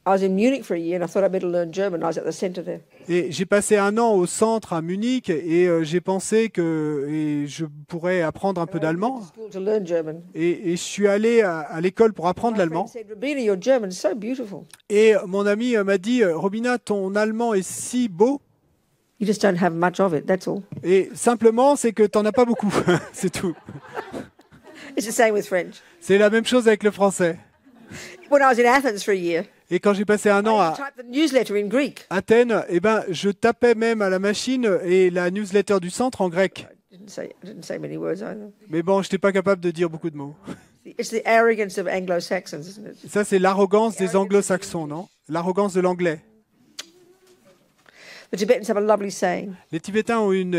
I was in Munich for a year and I thought I'd better learn German. I was at the center there.
Et j'ai passé un an au centre à Munich et j'ai pensé que je pourrais apprendre un peu
And I went
d'allemand.
to school to learn German.
Et je suis allé à l'école pour apprendre
My friend
l'allemand.
said, Rabina, your German is so beautiful.
Et mon ami m'a dit, Robina, ton allemand est si beau.
You just don't have much of it, that's all.
Et simplement, c'est que tu n'en as pas beaucoup. C'est tout.
It's the same with French.
C'est la même chose avec le français.
When I was in Athens for a year,
Et quand j'ai passé un an
I
à
typed the newsletter in Greek.
Athènes, eh ben, je tapais même à la machine et la newsletter du centre en grec.
I didn't say many words either.
Mais bon, je n'étais pas capable de dire beaucoup de mots.
It's the arrogance of Anglo-Saxons, isn't it?
Ça, c'est l'arrogance des anglo-saxons, non? L'arrogance de l'anglais.
The Tibetans have a lovely saying.
Les Tibétains ont une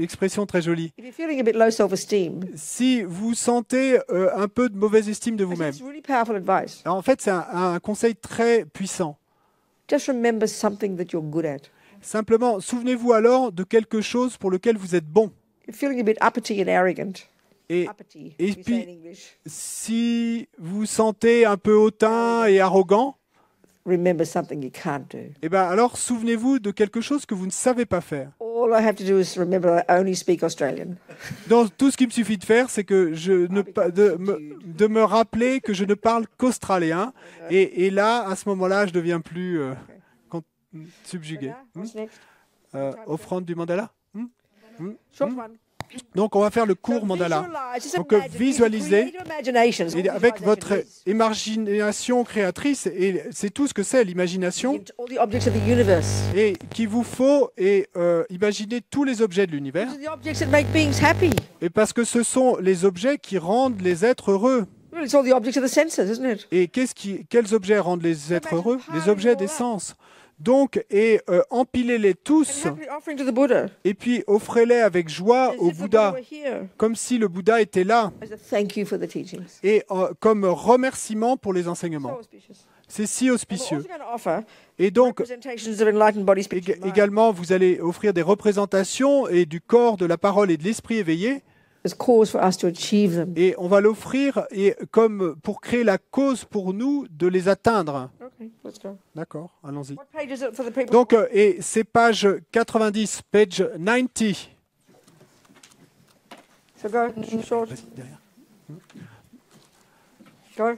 expression très jolie.
If you're feeling a bit low self-esteem,
Si vous sentez un peu de mauvaise estime de
I think
vous-même,
it's really powerful advice.
alors, en fait, c'est un conseil très puissant.
Just remember something that you're good at.
Simplement, souvenez-vous alors de quelque chose pour lequel vous êtes bon.
You're feeling a bit uppity and arrogant.
Et
Uppity,
et
we say
puis-
in English.
si vous vous sentez un peu hautain et arrogant,
Remember something you can't do.
eh ben alors souvenez-vous de quelque chose que vous ne savez pas faire.
All I have to do is remember I only speak Australian.
Donc tout ce qu'il me suffit de faire, c'est que de me rappeler que je ne parle qu'australien. Et là, à ce moment-là, je deviens plus subjugué.
What's next?
Offrande du mandala.
Short one.
Donc on va faire le
So
cours mandala.
visualize, just
Donc,
imagine,
visualisez,
create your imaginations.
Et
All
avec
visualization
votre
is.
imagination créatrice, et c'est tout ce que c'est l'imagination,
All the objects of the universe.
et qu'il vous faut imaginer tous les objets de l'univers,
These are the objects that make beings happy.
et parce que ce sont les objets qui rendent les êtres heureux.
Well, it's all the objects of the senses, isn't it?
Et quels objets rendent les êtres heureux? Les objets des sens. Donc, empilez-les tous,
And happily offering to the Buddha.
et puis offrez-les avec joie
As
au
if the Buddha
Bouddha,
were here.
comme si le Bouddha était là,
As a thank you for the teachings.
et comme remerciement pour les
So
enseignements.
auspicious.
C'est si
And we're
auspicieux.
also going to offer
Et donc,
representations of enlightened body, speech, and mind.
également, vous allez offrir des représentations et du corps, de la parole et de l'esprit éveillé.
As cause for us to achieve them.
Et on va l'offrir comme pour créer la cause pour nous de les atteindre.
Okay, let's go.
D'accord, allons-y.
What page is it for the people?
Donc, et c'est page 90, page 90.
So go, short.
Vas-y, derrière.
Go.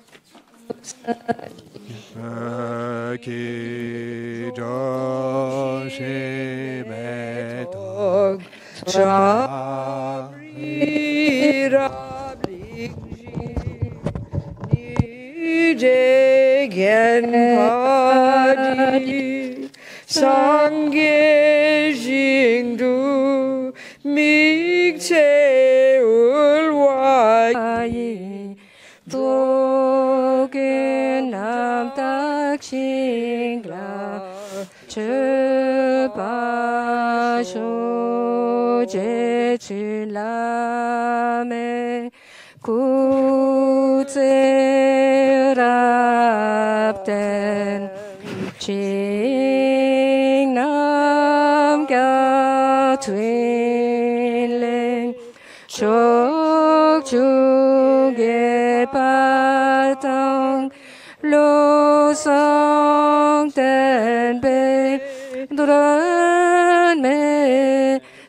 Sangye jingdu mikche ulwaye
도겐 남딱싱라 쯔바쇼 제칠라메 구제랍된 칭남가 트윈랭 족중의 바탕 로성된 노란매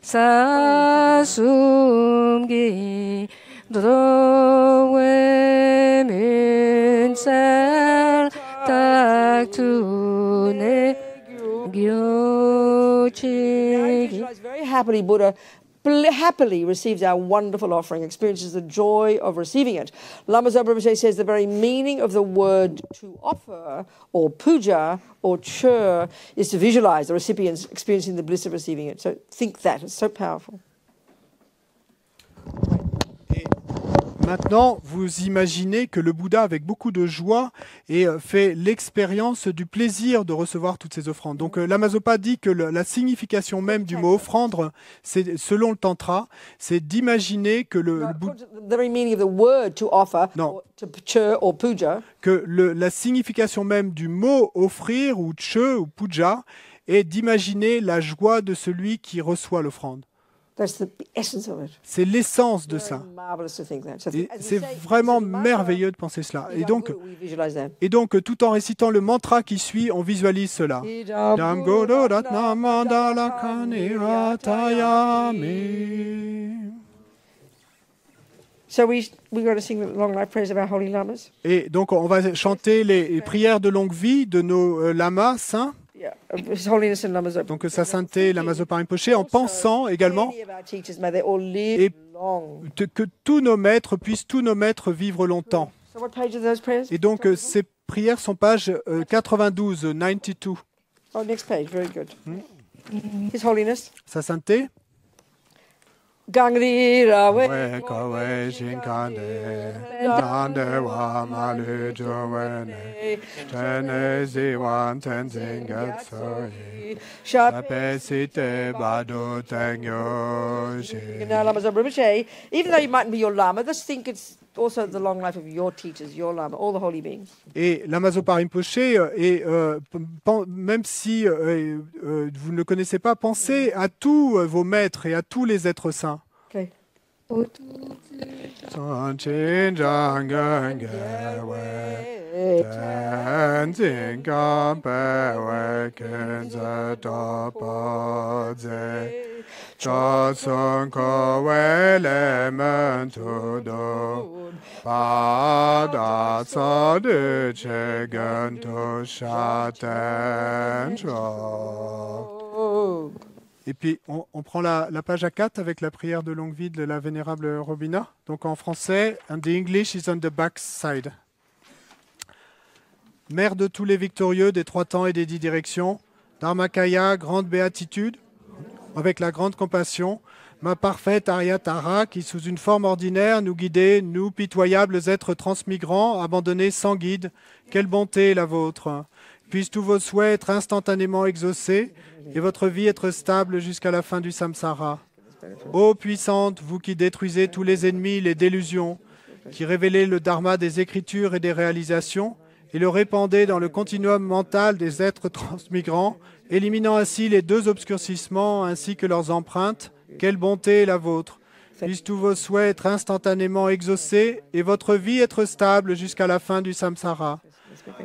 사숨기 노동의 민살 딱두네 Gyochi.
Visualize very happily Buddha happily receives our wonderful offering, experiences the joy of receiving it. Lama Zopa Rinpoche says the very meaning of the word to offer or puja or chur is to visualize the recipients experiencing the bliss of receiving it. So think that. It's so powerful.
Maintenant, vous imaginez que le Bouddha, avec beaucoup de joie, fait l'expérience du plaisir de recevoir toutes ces offrandes. Donc, Lama Zopa dit que la signification même du mot offrande, c'est, selon le Tantra, c'est d'imaginer que le Bouddha... la signification même du mot offrir ou che ou puja est d'imaginer la joie de celui qui reçoit l'offrande. C'est l'essence de ça. C'est vraiment merveilleux de penser cela. Et donc, tout en récitant le mantra qui suit, on visualise cela. Et donc, on va chanter les prières de longue vie de nos lamas saints. Donc sa sainteté, Lama Zopa Rinpoche, en pensant également et que tous nos maîtres puissent vivre longtemps. Et donc ces prières sont page 92, 92.
Oh, next page, very good. His Holiness.
Sa sainteté.
Gangri Rawe
Kawe Shinkande Nande wa malu jowene Tene ziwan tenzin gatsoi Shapesite badu tengyo shi.
Lama Zopa Rinpoche, even though you mightn't be your Lama, just think it's also the long life of your teachers, your Lama, all the holy beings.
Et Lama Zopa Rinpoche, même si vous ne le connaissez pas, pensez à tous vos maîtres et à tous les êtres saints.
Okay.
Et puis, on prend la page A4 avec la prière de longue vie de la vénérable Robina. Donc en français, and the English is on the back side. Mère de tous les victorieux des 3 temps et des 10 directions, Dharmakaya, grande béatitude, avec la grande compassion, ma parfaite Aryatara, qui sous une forme ordinaire nous guidait, nous, pitoyables êtres transmigrants, abandonnés sans guide, quelle bonté est la vôtre! Puissent tous vos souhaits être instantanément exaucés et votre vie être stable jusqu'à la fin du samsara. Ô puissante, vous qui détruisez tous les ennemis, les délusions, qui révélez le dharma des écritures et des réalisations et le répandez dans le continuum mental des êtres transmigrants, éliminant ainsi les 2 obscurcissements ainsi que leurs empreintes, quelle bonté est la vôtre. Puissent tous vos souhaits être instantanément exaucés et votre vie être stable jusqu'à la fin du samsara.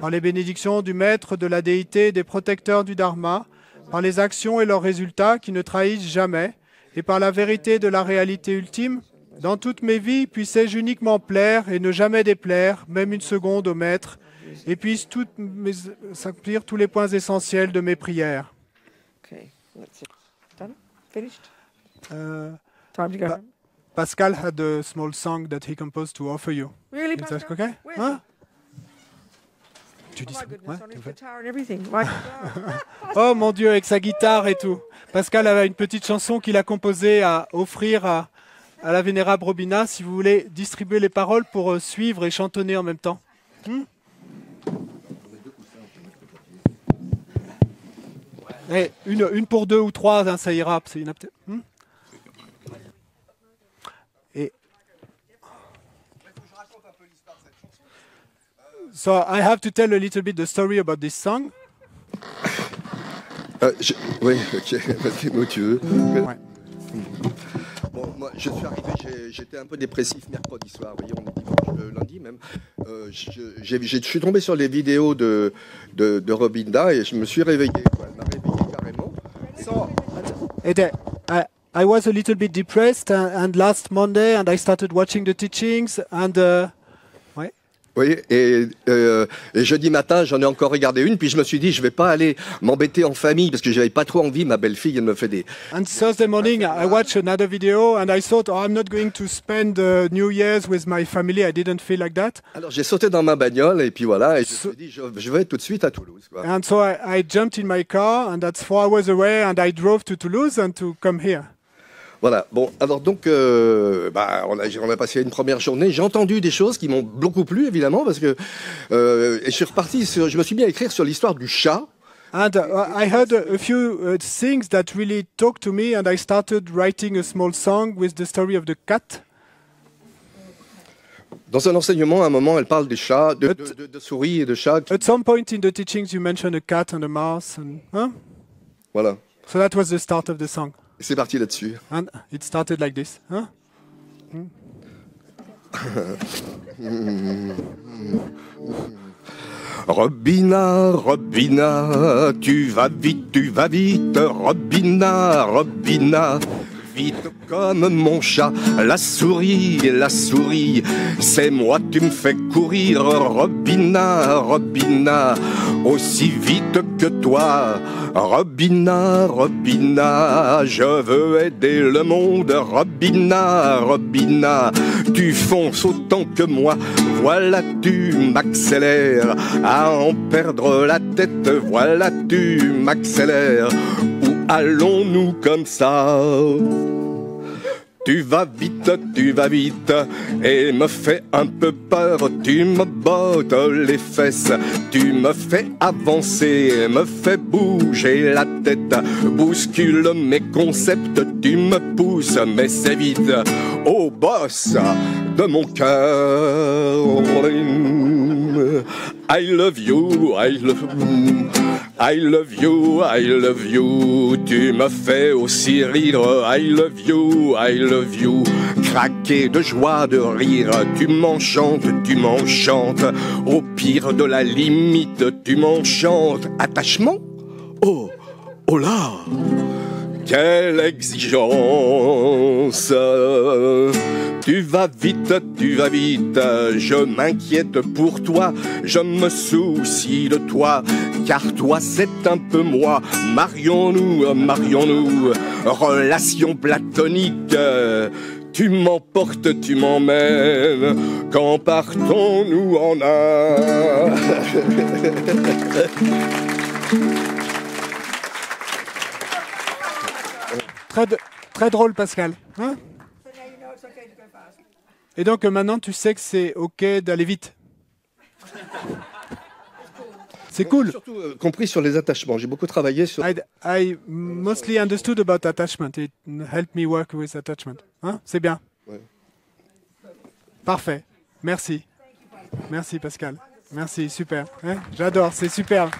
Par les bénédictions du Maître, de la déité, des protecteurs du Dharma, par les actions et leurs résultats qui ne trahissent jamais, et par la vérité de la réalité ultime, dans toutes mes vies, puissais-je uniquement plaire et ne jamais déplaire, même une seconde au Maître, et puissent s'accomplir tous les points essentiels de mes prières.
Okay, that's it. Done? Finished?
Time
to go home.
Pascal had a small song that he composed to offer you.
Really,
Is
Pascal?
that okay?
Where's
Hein?
it?
Tu dis
Oh
ça?
my goodness,
Ouais,
on
tu
his
fais.
guitar and everything. My guitar.
Oh mon Dieu, avec sa guitare et tout. Pascal avait une petite chanson qu'il a composée à offrir à la vénérable Robina, si vous voulez distribuer les paroles pour suivre et chantonner en même temps. Et une pour 2 ou 3, hein, ça ira. C'est une et So I have to tell a little bit the story about this song.
Oui, ok, vas-y, moi tu veux.
Ouais.
Bon, moi, je suis arrivé, j'étais un peu dépressif mercredi soir, vous voyez, on est dimanche, lundi même. Je suis tombé sur les vidéos de Robinda et je me suis réveillé, quoi. Elle m'a réveillé carrément.
I was a little bit depressed and last Monday and I started watching the teachings and ouais.
Oui, et jeudi matin, j'en ai encore regardé une, puis je me suis dit, je vais pas aller m'embêter en famille, parce que j'avais pas trop envie, ma belle-fille, elle me fait des...
And Thursday morning, I watched another video and I thought, oh, I'm not going to spend New Year's with my family. I didn't feel like that.
Alors j'ai sauté dans ma bagnole, et puis voilà, et je me suis dit, je vais tout de suite à Toulouse, quoi.
And so I jumped in my car and that's 4 hours away and I drove to Toulouse and to come here.
Voilà, bon, alors donc, on a passé une première journée. J'ai entendu des choses qui m'ont beaucoup plu, évidemment, parce que et je suis reparti, je me suis mis à écrire sur l'histoire du chat.
And I heard a few things that really talked to me and I started writing a small song with the story of the cat.
Dans un enseignement, à un moment, elle parle des chats, de souris et de chats.
At some point in the teachings, you mentioned a cat and a mouse. And,
Voilà.
So that was the start of the song.
C'est parti là-dessus.
And it started like this.
Robina, Robina, tu vas vite, Robina, Robina. Vite comme mon chat, la souris, c'est moi tu me fais courir, Robina, Robina, aussi vite que toi, Robina, Robina, je veux aider le monde, Robina, Robina, tu fonces autant que moi, voilà tu m'accélères, à en perdre la tête, voilà tu m'accélères. Allons-nous comme ça? Tu vas vite, et me fais un peu peur, tu me bottes les fesses, tu me fais avancer, me fais bouger la tête, bouscule mes concepts, tu me pousses, mais c'est vite, au boss de mon cœur. I love you, I love you. I love you, I love you, tu me fais aussi rire, I love you, craquer de joie, de rire, tu m'enchantes, au pire de la limite, tu m'enchantes, attachement, oh là, quelle exigence. Tu vas vite, je m'inquiète pour toi, je me soucie de toi, car toi c'est un peu moi, marions-nous, relation platonique, tu m'emportes, tu m'emmènes, quand partons-nous en Inde?
Très drôle, Pascal. Hein? Et donc maintenant, tu sais que c'est OK d'aller vite. C'est cool.
Surtout compris sur les attachements. J'ai beaucoup travaillé sur...
I mostly understood about attachment. It helped me work with attachment. Hein? C'est bien.
Ouais.
Parfait. Merci. Merci, Pascal. Merci, super. Hein? J'adore, c'est super.